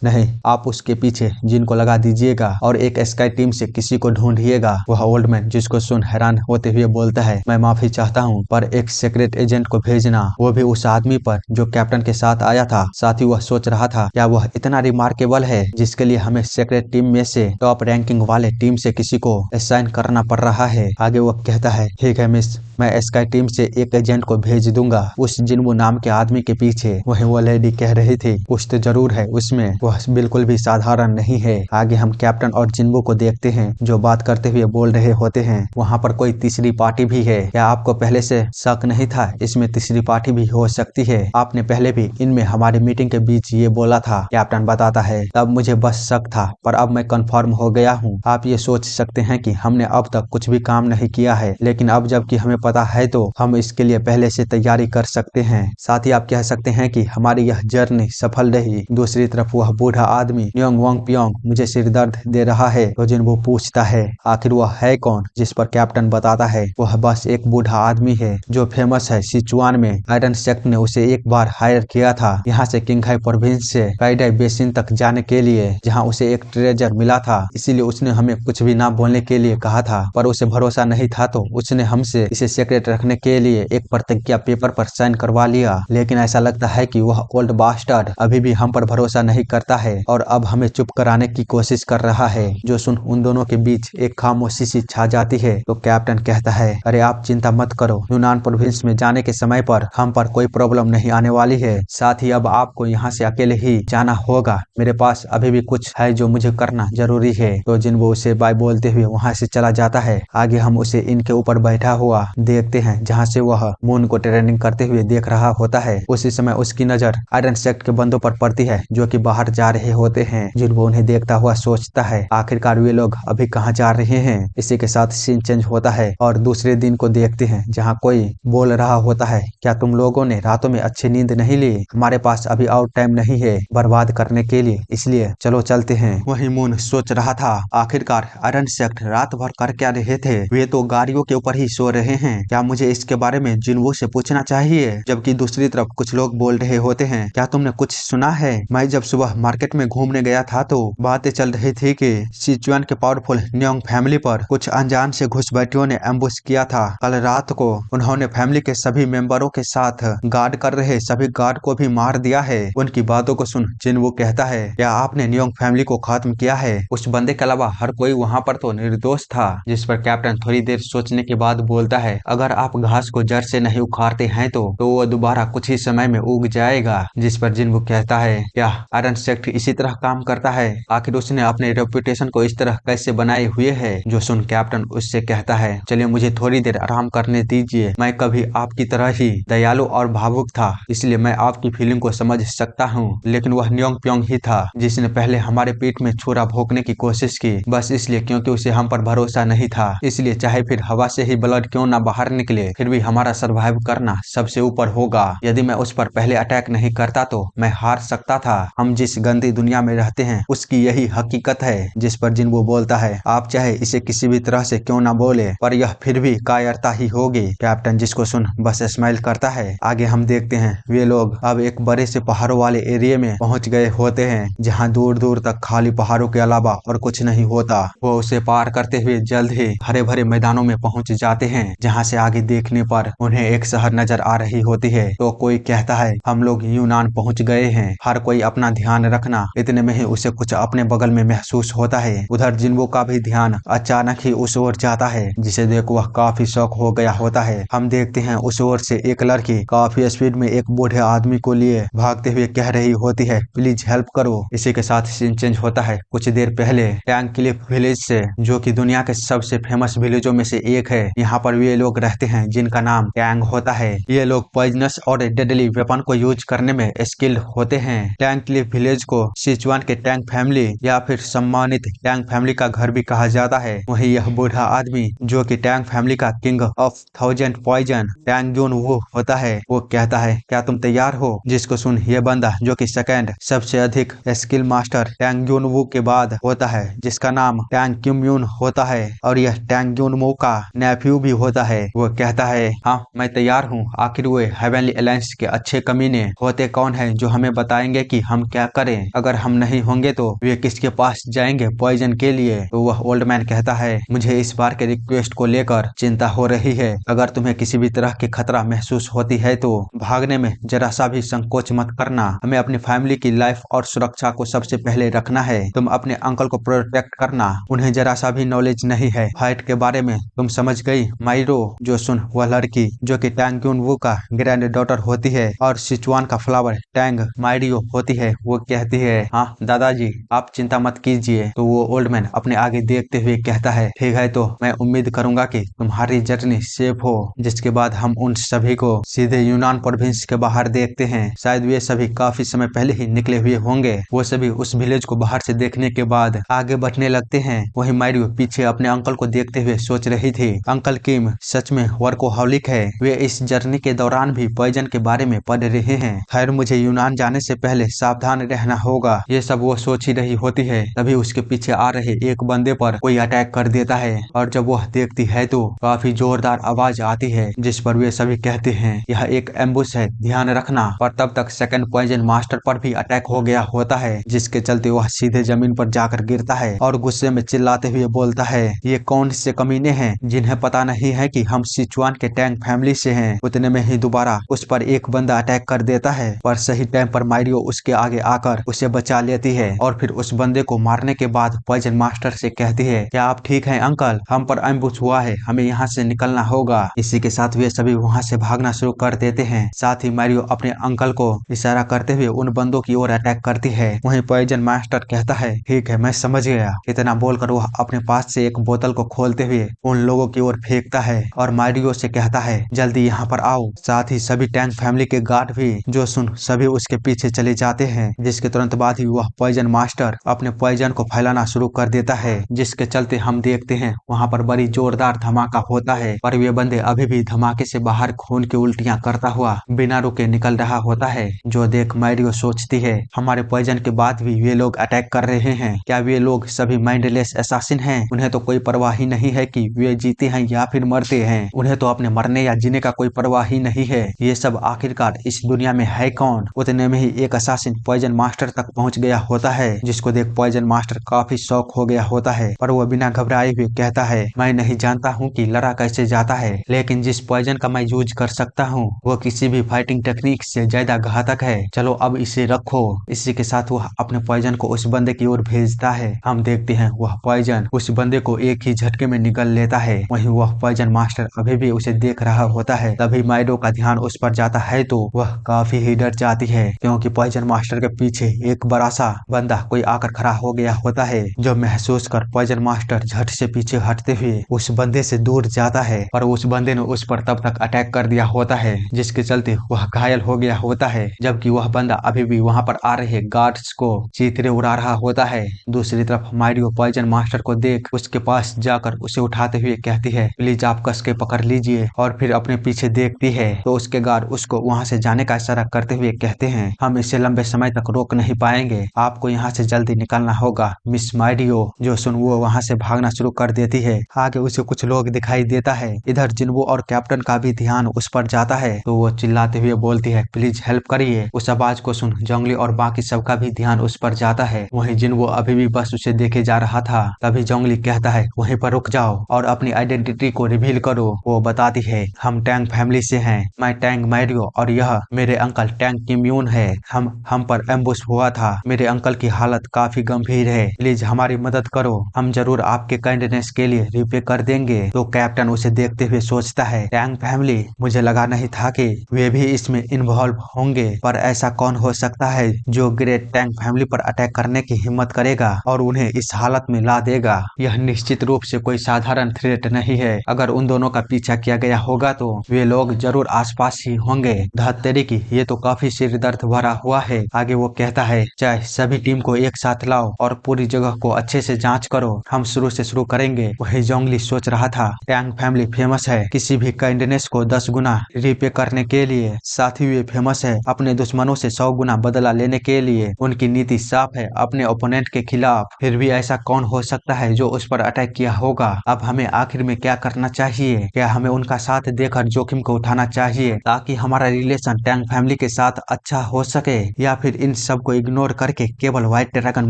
नहीं आप उसके पीछे जिनको लगा दीजिएगा और एक स्काई टीम से किसी को ढूंढिएगा। वह ओल्ड मैन जिसको सुन हैरान होते हुए बोलता है, मैं माफी चाहता हूँ पर एक सीक्रेट एजेंट को भेजना, वो भी उस आदमी पर जो कैप्टन के साथ आया था। साथ ही वह सोच रहा था क्या वह इतना रिमार्केबल है जिसके लिए हमें सीक्रेट टीम में से टॉप रैंकिंग वाले टीम से किसी को असाइन करना पड़ रहा है। आगे वह कहता है, ठीक है मिस, मैं स्काई टीम से एक एजेंट को भेज दूंगा उस जिन्वो नाम के आदमी के पीछे। वहीं वो लेडी कह रही थी, कुछ तो जरूर है उसमें, वह बिल्कुल भी साधारण नहीं है। आगे हम कैप्टन और जिन्वो को देखते हैं जो बात करते हुए बोल रहे होते हैं, वहाँ पर कोई तीसरी पार्टी भी है। क्या आपको पहले से शक नहीं था इसमें तीसरी पार्टी भी हो सकती है? आपने पहले भी इनमें हमारी मीटिंग के बीच ये बोला था। कैप्टन बताता है, तब मुझे बस शक था पर अब मैं कंफर्म हो गया हूँ। आप ये सोच सकते हैं कि हमने अब तक कुछ भी काम नहीं किया है, लेकिन अब जबकि हमें पता है तो हम इसके लिए पहले से तैयारी कर सकते हैं। साथ ही आप कह सकते हैं कि हमारी यह जर्नी सफल रही। दूसरी तरफ वह बूढ़ा आदमी न्योंग वांगप्योंग मुझे सिर दर्द दे रहा है। तो जिन्वो पूछता है, आखिर वह है कौन? जिस पर कैप्टन बताता है, वह बस एक बूढ़ा आदमी है जो फेमस है सिचुआन में। आयरन सेक्ट ने उसे एक बार हायर किया था यहाँ से किंगहाई प्रोविंस से काइडाई बेसिन तक जाने के लिए, जहाँ उसे एक ट्रेजर मिला था। इसीलिए उसने हमें कुछ भी ना बोलने के लिए कहा था, पर उसे भरोसा नहीं था तो उसने हमसे इसे सीक्रेट रखने के लिए एक प्रतिज्ञा पेपर पर साइन करवा लिया। लेकिन ऐसा लगता है कि वह ओल्ड बास्टर्ड अभी भी हम पर भरोसा नहीं करता है और अब हमें चुप कराने की कोशिश कर रहा है। जो सुन उन दोनों के बीच एक खामोशी सी छा जाती है। तो कैप्टन कहता है, अरे आप चिंता मत करो, यूनान प्रोविंस में जाने के समय पर हम पर कोई प्रॉब्लम नहीं आने वाली है। साथ ही अब आपको यहाँ से अकेले ही जाना होगा, मेरे पास अभी भी कुछ है जो मुझे करना जरूरी है। तो जिन्वो उसे बाय बोलते हुए वहाँ से चला जाता है। आगे हम उसे इनके ऊपर बैठा हुआ देखते हैं जहाँ से वह मून को ट्रेनिंग करते हुए देख रहा होता है। उसी समय उसकी नजर आयरन सेक्ट के बंदों पर पड़ती है जो कि बाहर जा रहे होते हैं। जिन्वो उन्हें देखता हुआ सोचता है, आखिरकार वे लोग अभी कहाँ जा रहे हैं। इसी के साथ सीन चेंज होता है और दूसरे दिन को देखते हैं जहाँ कोई बोल रहा होता है, क्या तुम लोगों ने रातों में अच्छी नींद नहीं ली? हमारे पास अभी और टाइम नहीं है बर्बाद करने के लिए, इसलिए चलो चलते हैं। वहीं मून सोच रहा था, आखिरकार आयरन सेक्ट रात भर कर क्या रहे थे? वे तो गाड़ियों के ऊपर ही सो रहे हैं। क्या मुझे इसके बारे में जिन्वो से पूछना चाहिए? जबकि दूसरी तरफ कुछ लोग बोल रहे होते हैं, क्या तुमने कुछ सुना है? मैं जब सुबह मार्केट में घूमने गया था तो बातें चल रही थी कि सिचुआन के पावरफुल न्योंग फैमिली पर कुछ अनजान से घुसपैठियों ने एम्बुश किया था। कल रात को उन्होंने फैमिली के सभी मेंबरों के साथ गार्ड कर रहे सभी गार्ड को भी मार दिया है। उनकी बातों को सुन जिन्वो कहता है, क्या आपने न्योंग फैमिली को खत्म किया है? उस बंदे के अलावा हर कोई वहाँ पर तो निर्दोष था। जिस पर कैप्टन थोड़ी देर सोचने के बाद बोलता है, अगर आप घास को जड़ से नहीं उखाड़ते हैं तो वो दोबारा कुछ ही समय में उग जाएगा। जिस पर जिन्वो कहता है, क्या आयरन सेक्ट इसी तरह काम करता है? आखिर उसने अपने रेपुटेशन को इस तरह कैसे बनाए हुए है? जो सुन कैप्टन उससे कहता है, चलिए मुझे थोड़ी देर आराम करने दीजिए, मैं कभी आपकी तरह ही दयालु और भावुक था, इसलिए मैं आपकी फीलिंग को समझ सकता हूँ। लेकिन वह न्योंग प्योंग ही था जिसने पहले हमारे पीठ में छुरा भोंकने की कोशिश की, बस इसलिए क्योंकि उसे हम पर भरोसा नहीं था। इसलिए चाहे फिर हवा से ही ब्लड क्यों ना बाहर निकले, फिर भी हमारा सर्वाइव करना सबसे ऊपर होगा। यदि मैं उस पर पहले अटैक नहीं करता तो मैं हार सकता था। हम जिस गंदी दुनिया में रहते हैं उसकी यही हकीकत है। जिस पर जिन्वो बोलता है, आप चाहे इसे किसी भी तरह से क्यों ना बोले पर यह फिर भी कायरता ही होगी। कैप्टन जिसको सुन बस स्माइल करता है। आगे हम देखते हैं वे लोग अब एक बड़े से पहाड़ों वाले एरिया में पहुंच गए होते हैं जहां दूर दूर तक खाली पहाड़ों के अलावा और कुछ नहीं होता। वो उसे पार करते हुए जल्द ही हरे भरे मैदानों में पहुंच जाते हैं जहां से आगे देखने पर उन्हें एक शहर नजर आ रही होती है। तो कोई कहता है, हम लोग यूनान पहुंच गए हैं, हर कोई अपना ध्यान रखना। इतने में ही उसे कुछ अपने बगल में
महसूस होता है। उधर जिन्वो का भी ध्यान अचानक ही उस ओर जाता है, जिसे देख वह काफी शौक हो गया होता है। हम देखते हैं उस ओर से एक लड़की काफी स्पीड में एक बूढ़े आदमी को लिए भागते हुए कह रही होती है, प्लीज हेल्प करो। इसी के साथ सीन चेंज होता है कुछ देर पहले टैंग क्लिफ विलेज से, जो कि दुनिया के सबसे फेमस विलेजों में से एक है। यहाँ पर वे लोग रहते हैं जिनका नाम टैंग होता है। ये लोग पॉइजनस और डेडली वेपन को यूज करने में स्किल्ड होते हैं। टैंग क्लिफ विलेज को सिचुआन के टैंग फैमिली या फिर सम्मानित टैंग फैमिली का घर भी कहा जाता है। वहीं यह बूढ़ा आदमी, जो कि टैंग फैमिली का किंग ऑफ 1000 पॉइजन टैंग जून वो होता है, वो कहता है, क्या तुम तैयार हो? जिसको सुन ये बंदा, जो कि सेकंड सबसे अधिक स्किल मास्टर टैंग जून वू के बाद होता है, जिसका नाम टैंग किम यून होता है और यह टैंग जून वू का नेफ्यू भी होता है, वो कहता है, हाँ मैं तैयार हूँ। आखिर वे हेवनली अलायंस के अच्छे कमीने होते कौन है जो हमें बताएंगे कि हम क्या करें? अगर हम नहीं होंगे तो वे किसके पास जाएंगे पॉइजन के लिए? तो वह ओल्ड मैन कहता है, मुझे इस बार के रिक्वेस्ट को लेकर चिंता हो रही है। अगर तुम्हें किसी भी तरह की खतरा महसूस होती है तो भागने में जरा सा भी संकोच मत करना। हमें अपनी फैमिली की लाइफ और सुरक्षा को सबसे पहले रखना है। तुम अपने अंकल को प्रोटेक्ट करना, उन्हें जरा सा भी नॉलेज नहीं है फाइट के बारे में, तुम समझ गई माइरो? जो सुन वह लड़की, जो कि टैंग क्यून वू का ग्रैंड डॉटर होती है और सिचुआन का फ्लावर टैंग माइरियो होती है, वो कहती है, हाँ दादाजी आप चिंता मत कीजिए। तो वो ओल्ड मैन अपने आगे देखते हुए कहता है, ठीक है तो मैं उम्मीद करूंगा कि तुम्हारी जर्नी सेफ हो। जिसके बाद हम उन सभी को सीधे यूनान प्रोविंस के बाहर देखते हैं। शायद वे सभी काफी समय पहले ही निकले हुए होंगे। वो सभी उस विलेज को बाहर से देखने के बाद आगे बढ़ने लगते हैं। वहीं मारियो पीछे अपने अंकल को देखते हुए सोच रही थी, अंकल किम सच में वर्कोहॉलिक है। वे इस जर्नी के दौरान भी पॉइजन के बारे में पढ़ रहे हैं। खैर मुझे यूनान जाने से पहले सावधान रहना होगा। ये सब वो सोच ही रही होती है, तभी उसके पीछे आ रहे एक बंदे पर कोई अटैक कर देता है और जब वह देखती है तो काफी जोरदार आवाज आती है, जिस पर वे सभी कहते हैं, यह एक एम्बुश है, ध्यान रखना। पर तब तक सेकंड पॉइजन मास्टर पर भी अटैक हो गया होता है, जिसके चलते वह सीधे जमीन पर जाकर गिरता है और गुस्से में चिल्लाते हुए बोलता है, ये कौन से कमीने हैं जिन्हें पता नहीं है कि हम सिचुआन के टैंग फैमिली से हैं। उतने में ही दोबारा उस पर एक बंदा अटैक कर देता है, पर सही टाइम पर मारियो उसके आगे आकर उसे बचा लेती है और फिर उस बंदे को मारने के बाद पॉइजन मास्टर से कहती है, क्या आप ठीक हैं अंकल? हम पर एम्बुश हुआ है, हमें यहाँ से निकलना होगा। इसी के साथ वे सभी वहाँ से भागना शुरू कर देते हैं। साथ ही मारियो अपने अंकल को इशारा करते हुए उन बंदों की ओर अटैक करती है। वहीं पॉइजन मास्टर कहता है, ठीक है मैं समझ गया। इतना बोलकर वह अपने पास से एक बोतल को खोलते हुए उन लोगों की ओर फेंकता है और मारियो से कहता है, जल्दी यहाँ पर आओ। साथ ही सभी टैंक फैमिली के गार्ड भी जो सुन सभी उसके पीछे चले जाते हैं, जिसके तुरंत बाद ही वह पॉइजन मास्टर अपने पॉइजन को फैलाना शुरू कर देता है, जिसके चलते हम देखते हैं वहाँ पर बड़ी जोरदार धमाका होता है। पर वे बंदे अभी भी धमाके से बाहर खून की उल्टियां करता हुआ बिना रुके निकल रहा होता है, जो देख मारियो सोचती है, हमारे पॉइजन के बाद भी वे लोग अटैक कर रहे हैं, क्या वे लोग सभी माइंडलेस असैसिन हैं? उन्हें तो कोई परवाह ही नहीं है कि वे जीते हैं या फिर मरते हैं। उन्हें तो अपने मरने या जीने का कोई परवाह ही नहीं है। ये सब आखिरकार इस दुनिया में है कौन? उतने में ही एक असैसिन पॉइजन मास्टर तक पहुंच गया होता है, जिसको देख पॉइजन मास्टर काफी शौक हो गया होता है, पर वो बिना घबराए हुए कहता है, मैं नहीं जानता हूँ कि लड़ा कैसे जाता है, लेकिन जिस पॉइजन का मैं यूज कर सकता हूँ वो किसी भी फाइटिंग टेक्निक से ज्यादा घातक है। चलो अब इसे रखो। इसी के साथ वह अपने पॉइजन को उस बंदे की ओर भेजता है। हम देखते हैं वह पॉइजन उस बंदे को एक ही झटके में निगल लेता है। वहीं वह पॉइजन मास्टर अभी भी उसे देख रहा होता है। तभी माइडो का ध्यान उस पर जाता है तो वह काफी ही डर जाती है, क्योंकि पॉइजन मास्टर के पीछे एक बड़ा सा बंदा कोई आकर खड़ा हो गया होता है, जो महसूस कर पॉइजन मास्टर झट से पीछे हटते हुए उस बंदे से दूर जाता है। पर उस बंदे ने उस पर तब तक अटैक कर दिया होता है, जिसके चलते वह घायल हो गया होता है, जबकि वह बंदा अभी भी वहां पर आ रहे गार्ड्स को चीथड़े उड़ा रहा होता है। दूसरी तरफ मारियो पॉइजन मास्टर को देख उसके पास जाकर उसे उठाते हुए कहती है, प्लीज आप कस के पकड़ लीजिए, और फिर अपने पीछे देखती है तो उसके गार्ड उसको वहां से जाने का इशारा करते हुए कहते हैं, हम इसे लंबे समय तक रोक नहीं पाएंगे, आपको यहाँ से जल्दी निकलना होगा मिस मारियो। जो सुन वो वहाँ से भागना शुरू कर देती है। आगे उसे कुछ लोग दिखाई देता है। इधर जिन्वो और कैप्टन का भी ध्यान उस पर जाता है तो वो चिल्लाते हुए बोलती है, प्लीज हेल्प करिए। उस आवाज को सुन जोंगली और बाकी सबका भी ध्यान उस पर जाता है। वहीं जिन्वो अभी भी बस उसे देखे जा रहा था। तभी जोंगली कहता है, वहीं पर रुक जाओ और अपनी आइडेंटिटी को रिवील करो। वो बताती है, हम टैंग फैमिली से हैं, मैं टैंग मारियो और यह मेरे अंकल टैंग किम यून है। हम पर एम्बुश हुआ था। मेरे अंकल की हालत काफी गंभीर
भीड़ है, प्लीज हमारी मदद करो, हम जरूर आपके काइंडनेस के लिए रिपे कर देंगे। तो कैप्टन उसे देखते हुए सोचता है, टैंग फैमिली, मुझे लगा नहीं था कि वे भी इसमें इन्वॉल्व होंगे, पर ऐसा कौन हो सकता है जो ग्रेट टैंग फैमिली पर अटैक करने की हिम्मत करेगा और उन्हें इस हालत में ला देगा। यह निश्चित रूप से कोई साधारण थ्रेट नहीं है। अगर उन दोनों का पीछा किया गया होगा तो वे लोग जरूर आसपास ही होंगे। धत्तेरी की, ये तो काफी सिर दर्द भरा हुआ है। आगे वो कहता है, चाहे सभी टीम को एक साथ लाओ और पूरी जगह को अच्छे से जांच करो, हम शुरू से शुरू करेंगे। वही जोंगली सोच रहा था, टैंग फैमिली फेमस है किसी भी काइंडनेस को 10 गुना रिपे करने के लिए, साथ ही वे फेमस है अपने दुश्मनों से 100 गुना बदला लेने के लिए। उनकी नीति साफ है अपने ओपोनेंट के खिलाफ। फिर भी ऐसा कौन हो सकता है जो उस पर अटैक किया होगा। अब हमें आखिर में क्या करना चाहिए? क्या हमें उनका साथ देकर जोखिम को उठाना चाहिए ताकि हमारा रिलेशन टैंग फैमिली के साथ अच्छा हो सके, या फिर इन सब को इग्नोर करके केवल व्हाइट ड्रैगन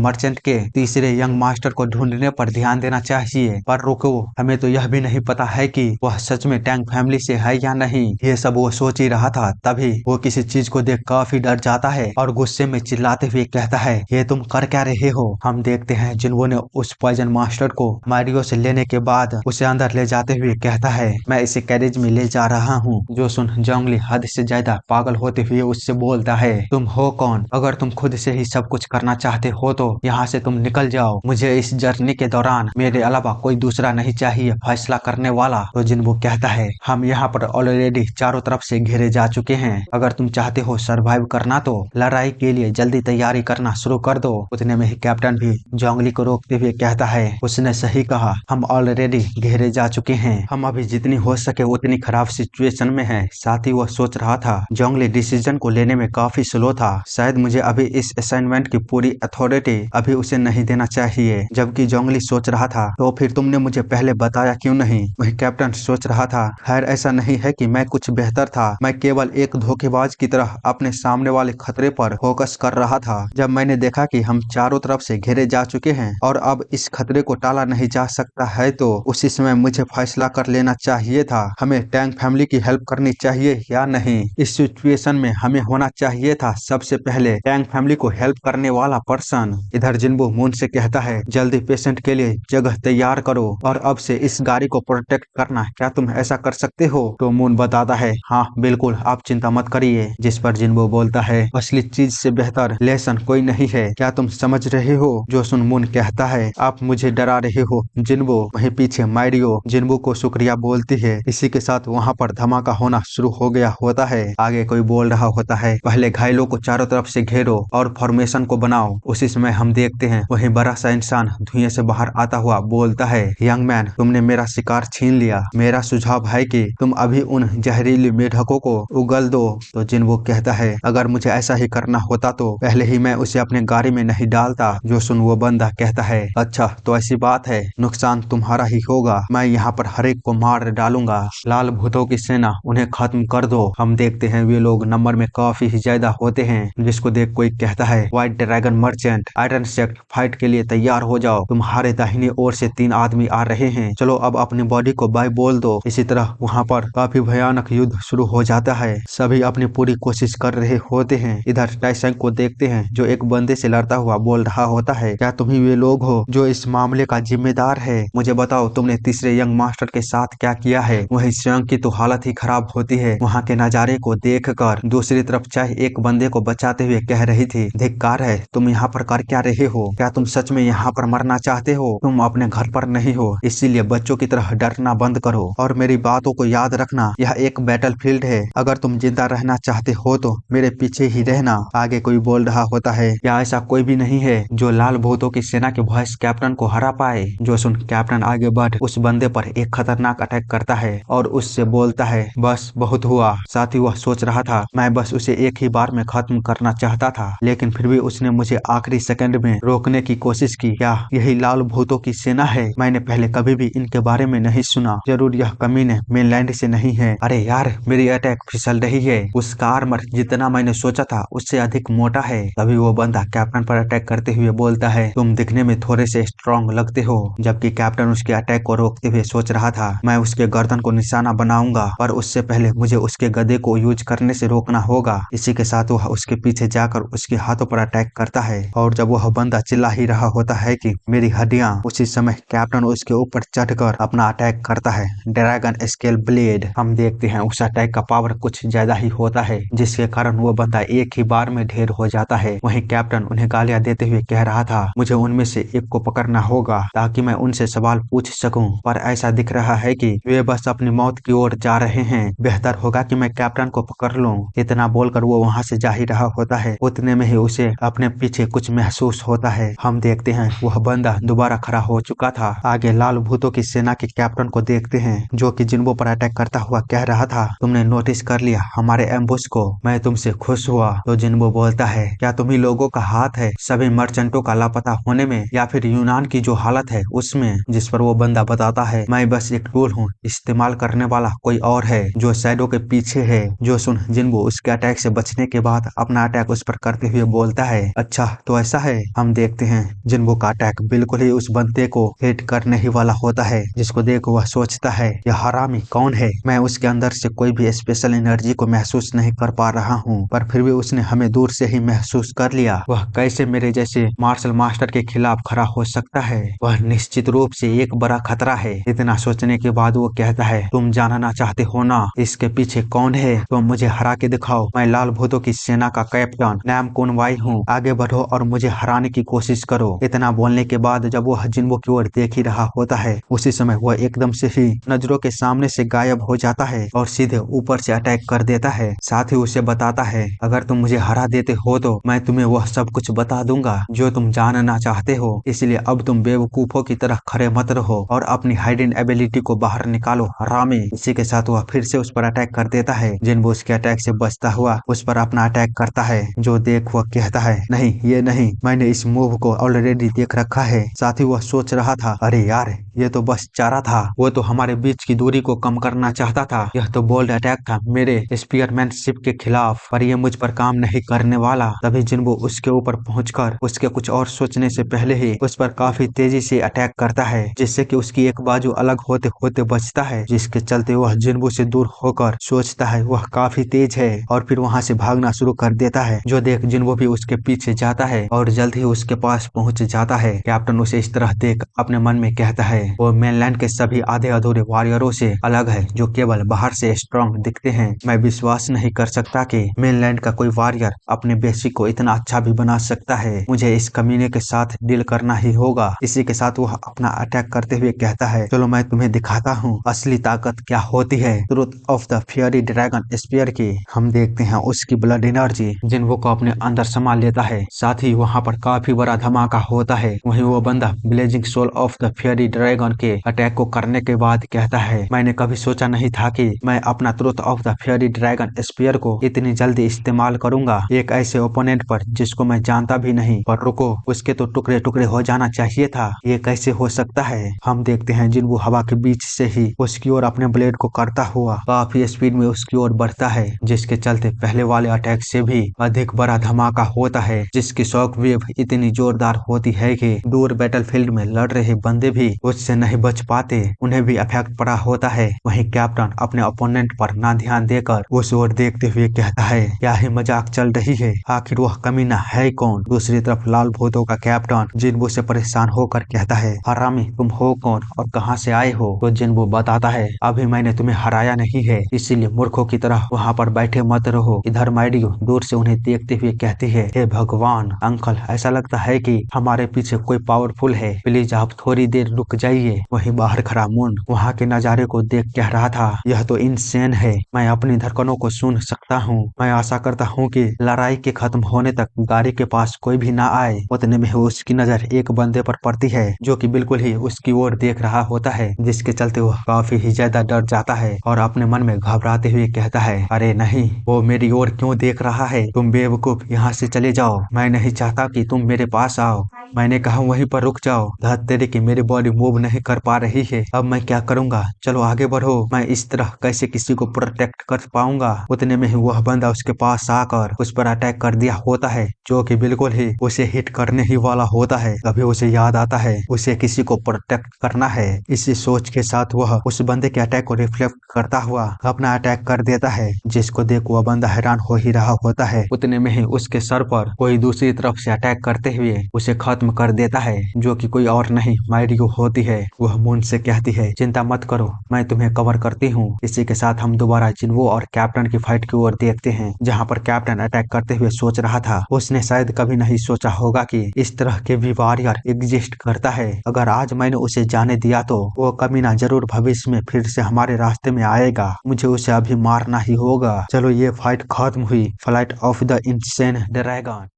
मर्चेंट के तीसरे यंग मास्टर को ढूंढने पर ध्यान देना चाहिए? पर रुको, हमें तो यह भी नहीं पता है कि वह सच में टैंग फैमिली से है या नहीं। ये सब वो सोच ही रहा था, तभी वो किसी चीज को देख काफी डर जाता है और गुस्से में चिल्लाते हुए कहता है, ये तुम कर क्या रहे हो? हम देखते हैं जिन्हों ने उस पॉइजन मास्टर को मारियो से लेने के बाद उसे अंदर ले जाते हुए कहता है, मैं इसे कैरेज में ले जा रहा हूँ। जो सुन जोंगली हद से ज्यादा पागल होते हुए उससे बोलता है, तुम हो कौन? अगर तुम खुद से ही सब कुछ करना चाहते हो तो यहाँ से तुम निकल जाओ। मुझे इस जर्नी के दौरान मेरे अलावा कोई दूसरा नहीं चाहिए फैसला करने वाला। तो जिन्हो कहता है, हम यहाँ पर ऑलरेडी चारों तरफ से घेरे जा चुके हैं। अगर तुम चाहते हो सरवाइव करना तो लड़ाई के लिए जल्दी तैयारी करना शुरू कर दो। उतने में ही कैप्टन भी जोंगली को रोकते हुए कहता है, उसने सही कहा, हम ऑलरेडी घेरे जा चुके हैं। हम अभी जितनी हो सके उतनी खराब सिचुएशन में हैं। साथ ही वह सोच रहा था, जोंगली डिसीजन को लेने में काफी स्लो था। शायद मुझे अभी इस असाइनमेंट की पूरी अथॉरिटी अभी उसे नहीं देना चाहिए। जबकि जोंगली सोच रहा था, तो फिर तुमने मुझे पहले बताया क्यों नहीं? वही कैप्टन सोच रहा था, खैर ऐसा नहीं है कि मैं कुछ बेहतर था, मैं केवल एक धोखेबाज की तरह अपने सामने वाले खतरे पर फोकस कर रहा था। जब मैंने देखा कि हम चारों तरफ से घेरे जा चुके हैं और अब इस खतरे को टाला नहीं जा सकता है, तो उसी समय मुझे फैसला कर लेना चाहिए था, हमें टैंग फैमिली की हेल्प करनी चाहिए या नहीं। इस सिचुएशन में हमें होना चाहिए था सबसे पहले टैंग फैमिली को हेल्प करने वाला पर्सन। इधर जिन्बो मून से कहता है, जल्दी पेशेंट के लिए जगह तैयार करो और अब से इस गाड़ी को प्रोटेक्ट करना, क्या तुम ऐसा कर सकते हो? तो मून बताता है, हाँ बिल्कुल, आप चिंता मत करिए। जिस पर जिन्बो बोलता है, असली चीज से बेहतर लेसन कोई नहीं है, क्या तुम समझ रहे हो? जो सुन मून कहता है, आप मुझे डरा रहे हो जिन्बो। वहीं पीछे मारियो जिन्बो को शुक्रिया बोलती है। इसी के साथ वहाँ पर धमाका होना शुरू हो गया होता है। आगे कोई बोल रहा होता है, पहले घायलों को चारों तरफ से घेरो और फॉर्मेशन को बनाओ। उसी समय हम देखते हैं वहीं बड़ा सा इंसान धुएं से बाहर आता हुआ बोलता है, यंग मैन, तुमने मेरा शिकार छीन लिया। मेरा सुझाव है कि तुम अभी उन जहरीली मेढकों को उगल दो। तो जिन्बो कहता है, अगर मुझे ऐसा ही करना होता तो पहले ही मैं उसे अपने गाड़ी में नहीं डालता। जो सुन वो बंदा कहता है, अच्छा तो ऐसी बात है, नुकसान तुम्हारा ही होगा, मैं यहाँ पर हर एक को मार डालूंगा। लाल भूतों की सेना, उन्हें खत्म कर दो। हम देखते हैं वे लोग नंबर में काफी ही ज्यादा होते हैं, जिसको देख कोई कहता है, white dragon merchant, iron sect, fight के लिए तैयार हो जाओ। तुम्हारे दाहिनी ओर से 3 आदमी आ रहे हैं, चलो अब अपनी बॉडी को बाय बोल दो। इसी तरह वहाँ पर काफी भयानक युद्ध शुरू हो जाता है। सभी अपनी पूरी कोशिश कर रहे होते हैं। इधर टाइसंग को देखते हैं जो एक बंदे से लड़ता हुआ बोल रहा होता है, क्या तुम ही वे लोग हो जो इस मामले का जिम्मेदार है? मुझे बताओ तुमने तीसरे यंग मास्टर के साथ क्या किया है? वही स्वयं की तो हालत ही खराब होती है वहाँ के नजारे को देखकर। दूसरी तरफ चाहे एक बंदे को बचाते हुए कह रही थी, धिक्कार है, तुम यहाँ पर कर क्या रहे हो? क्या तुम सच में यहाँ पर मरना चाहते हो? तुम अपने घर पर नहीं हो, इसीलिए बच्चों की तरह डरना बंद करो और मेरी बातों को याद रखना, यह एक बैटलफील्ड है। अगर तुम जिंदा रहना चाहते हो तो मेरे पीछे ही रहना। आगे कोई बोल रहा होता है, क्या ऐसा कोई भी नहीं है जो लाल भूतों की सेना के वॉइस कैप्टन को हरा पाए? जो सुन कैप्टन आगे बढ़ उस बंदे पर एक खतरनाक अटैक करता है और उससे बोलता है, बस बहुत हुआ। साथ ही वह सोच रहा था, मैं बस उसे एक ही बार में खत्म करना चाहता था, लेकिन फिर भी उसने मुझे आखिरी सेकंड में रोकने की कोशिश की। क्या यही लाल भूतों की सेना है? मैंने पहले कभी भी इनके बारे में नहीं सुना, जरूर यह कमीने मेनलैंड से नहीं है। अरे यार, मेरी अटैक फिसल रही है, उसका आर्मर जितना मैंने सोचा था उससे अधिक मोटा है। तभी वो बंदा कैप्टन पर अटैक करते हुए बोलता है, तुम दिखने में थोड़े से स्ट्रॉन्ग लगते हो। जबकि कैप्टन उसके अटैक को रोकते हुए सोच रहा था, मैं उसके गर्दन को निशाना बनाऊंगा, पर उससे पहले मुझे उसके गदे को यूज करने से रोकना होगा। इसी के साथ वह उसके पीछे जाकर उसके हाथों पर अटैक करता है और जब वह
बंदा चिल्ला ही रहा होता है कि मेरी हड्डियां। उसी समय कैप्टन उसके ऊपर चढ़कर अपना अटैक करता है, ड्रैगन स्केल ब्लेड। हम देखते हैं उस अटैक का पावर कुछ ज्यादा ही होता है, जिसके कारण वो बंदा एक ही बार में ढेर हो जाता है। वहीं कैप्टन उन्हें गालियां देते हुए कह रहा था, मुझे उनमें से एक को पकड़ना होगा ताकि मैं उनसे सवाल पूछ सकूं, पर ऐसा दिख रहा है कि वे बस अपनी मौत की ओर जा रहे हैं। बेहतर होगा कि मैं कैप्टन को पकड़ लूं। इतना बोलकर वो वहां से जा ही रहा होता है। उतने में ही उसे अपने पीछे कुछ महसूस होता है। हम देखते हैं वह बंदा दोबारा खड़ा हो चुका था। आगे लाल भूतों की सेना के कैप्टन को देखते हैं, जो कि जिन्बो पर अटैक करता हुआ कह रहा था, तुमने नोटिस कर लिया हमारे एम्बुश को, मैं तुमसे खुश हुआ। तो जिन्बो बोलता है, क्या तुम्ही लोगों का हाथ है सभी मर्चेंटों का लापता होने में या फिर यूनान की जो हालत है उसमें? जिस पर वो बंदा बताता है, मैं बस एक टूल हूँ, इस्तेमाल करने वाला कोई और है जो शैडो के पीछे है। जो सुन जिन्बो उसके अटैक से बचने के बाद अपना अटैक उस पर करते हुए बोलता है, अच्छा तो ऐसा है। हम देखते हैं जिन्बो का अटैक बिल्कुल ही उस बंदे को हिट करने ही वाला होता है, जिसको देख वह सोचता है यह हरामी कौन है, मैं उसके अंदर से कोई भी स्पेशल एनर्जी को महसूस नहीं कर पा रहा हूँ, पर फिर भी उसने हमें दूर से ही महसूस कर लिया। वह कैसे मेरे जैसे मार्शल मास्टर के खिलाफ खड़ा हो सकता है? वह निश्चित रूप से एक बड़ा खतरा है। इतना सोचने के बाद वो कहता है, तुम जानना चाहते हो ना इसके पीछे कौन है? तुम मुझे हरा के दिखाओ। मैं लाल भूतों की सेना का कैप्टन नाम कुनवाई हूँ, आगे बढ़ो और मुझे हराने की कोशिश करो। इतना बोलने के बाद जब वह जिन्बो की ओर देख ही रहा होता है, उसी समय वह एकदम से ही नजरों के सामने से गायब हो जाता है और सीधे ऊपर से अटैक कर देता है। साथ ही उसे बताता है, अगर तुम मुझे हरा देते हो तो मैं तुम्हें वह सब कुछ बता दूंगा जो तुम जानना चाहते हो, इसलिए अब तुम बेवकूफों की तरह खड़े मत रहो और अपनी हाइडिंग एबिलिटी को बाहर निकालो हरामी। इसी के साथ वह फिर से उस पर अटैक कर देता है। जिन्बो उसके अटैक से बचता हुआ उस पर अपना अटैक करता है, जो देख वह कहता है, नहीं ये नहीं, मैंने इस मूव को ऑलरेडी देख रखा है। साथ ही वह सोच रहा था, अरे यार ये तो बस चारा था, वो तो हमारे बीच की दूरी को कम करना चाहता था। यह तो बोल्ड अटैक था मेरे स्पीयरमैनशिप के खिलाफ, पर यह मुझ पर काम नहीं करने वाला। तभी जिन्बो उसके ऊपर पहुंचकर उसके कुछ और सोचने से पहले ही उस पर काफी तेजी से अटैक करता है, जिससे कि उसकी एक बाजू अलग होते होते बचता है, जिसके चलते वह जिन्बो से दूर होकर सोचता है वह काफी तेज है और फिर वहां से भागना शुरू कर देता है। जो देख जिन्बो भी उसके पीछे जाता है और जल्द ही उसके पास पहुंच जाता है। कैप्टन उसे इस तरह देख अपने मन में कहता है, वो मेनलैंड के सभी आधे अधूरे वॉरियरों से अलग है जो केवल बाहर से स्ट्रांग दिखते हैं। मैं विश्वास नहीं कर सकता कि मेनलैंड का कोई वॉरियर अपने बेसिक को इतना अच्छा भी बना सकता है। मुझे इस कमीने के साथ डील करना ही होगा। इसी के साथ वह अपना अटैक करते हुए कहता है, चलो मैं तुम्हें दिखाता हूँ असली ताकत क्या होती है, truth of the fiery dragon spear की। हम देखते हैं उसकी ब्लड एनर्जी जिन्बो को अपने अंदर समा लेता है। साथ ही वहाँ पर काफी बड़ा धमाका होता है। वहीं वो बंदा blazing soul of the fiery dragon के अटैक को करने के बाद कहता है, मैंने कभी सोचा नहीं था कि मैं अपना truth of the fiery dragon spear को इतनी जल्दी इस्तेमाल करूंगा एक ऐसे ओपोनेंट पर जिसको मैं जानता भी नहीं। पर रुको, उसके तो टुकड़े टुकड़े हो जाना चाहिए था, ये कैसे हो सकता है? हम देखते हैं जिन्बो हवा के बीच से ही उसकी ओर अपने ब्लेड को करता हुआ काफी स्पीड में उसकी ओर बढ़ता है, जिसके चलते पहले वाले अटैक से भी अधिक बड़ा धमाका होता है, जिसकी शॉक वेव इतनी जोरदार होती है कि दूर बैटलफील्ड में लड़ रहे बंदे भी उससे नहीं बच पाते, उन्हें भी इफेक्ट पड़ा होता है। वहीं कैप्टन अपने ओपोनेंट पर ना ध्यान देकर उस ओर देखते हुए कहता है, क्या ही मजाक चल रही है, आखिर वह कमीना है कौन? दूसरी तरफ लाल भूतों का कैप्टन जिन्बो से परेशान होकर कहता है, हरामी तुम हो कौन और कहां से आए हो? तो जिन्बो बताता है, अभी मैंने तुम्हें हराया नहीं है, इसीलिए मूर्खों की तरह वहां पर बैठे मत रहो। इधर माइडियो दूर से उन्हें देखते हुए कहती है, हे भगवान अंकल, ऐसा लगता है कि हमारे पीछे कोई पावरफुल है, प्लीज आप थोड़ी देर रुक जाइए। वहीं बाहर खड़ा मून वहां के नजारे को देख कह रहा था, यह तो इनसेन है, मैं अपनी धड़कनों को सुन सकता हूँ। मैं आशा करता हूँ कि लड़ाई के खत्म होने तक गाड़ी के पास कोई भी ना आए। उतने में उसकी नजर एक बंदे पर पड़ती है जो कि बिल्कुल ही उसकी ओर देख रहा होता है, जिसके चलते वह काफी ही ज्यादा डर जाता है और अपने मन में घबराते हुए कहता है, अरे नहीं, वो मेरी ओर क्यों देख रहा है? तुम बेवकूफ, यहाँ से चले जाओ, मैं नहीं चाहता कि तुम मेरे पास आओ। मैंने कहा वहीं पर रुक जाओ। धत तेरे की मेरी बॉडी मूव नहीं कर पा रही है, अब मैं क्या करूंगा? चलो आगे बढ़ो। मैं इस तरह कैसे किसी को प्रोटेक्ट कर पाऊंगा? उतने में ही वह बंदा उसके पास आकर उस पर अटैक कर दिया होता है, जो कि बिल्कुल ही उसे हिट करने ही वाला होता है। तभी उसे याद आता है उसे किसी को प्रोटेक्ट करना है। इसी सोच के साथ वह उस बंदे के अटैक को रिफ्लेक्ट करता हुआ अपना अटैक कर देता है, जिसको देख वह बंदा हैरान हो ही रहा होता है। उतने में ही उसके सर पर कोई दूसरी तरफ से अटैक करते हुए उसे खत्म कर देता है, जो कि कोई और नहीं मायरियो होती है। वह मून से कहती है, चिंता मत करो, मैं तुम्हें कवर करती हूँ। इसी के साथ हम दोबारा जिन्वो और कैप्टन की फाइट की ओर देखते हैं, जहाँ पर कैप्टन अटैक करते हुए सोच रहा था उसने शायद कभी नहीं सोचा होगा कि इस तरह के भी वॉरियर एग्जिस्ट करता है। अगर आज मैंने उसे जाने दिया तो वो कमीना जरूर भविष्य में फिर से हमारे रास्ते में आएगा। मुझे उसे अभी मारना ही होगा। चलो ये फाइट खत्म हुई। Flight of the insane dragon.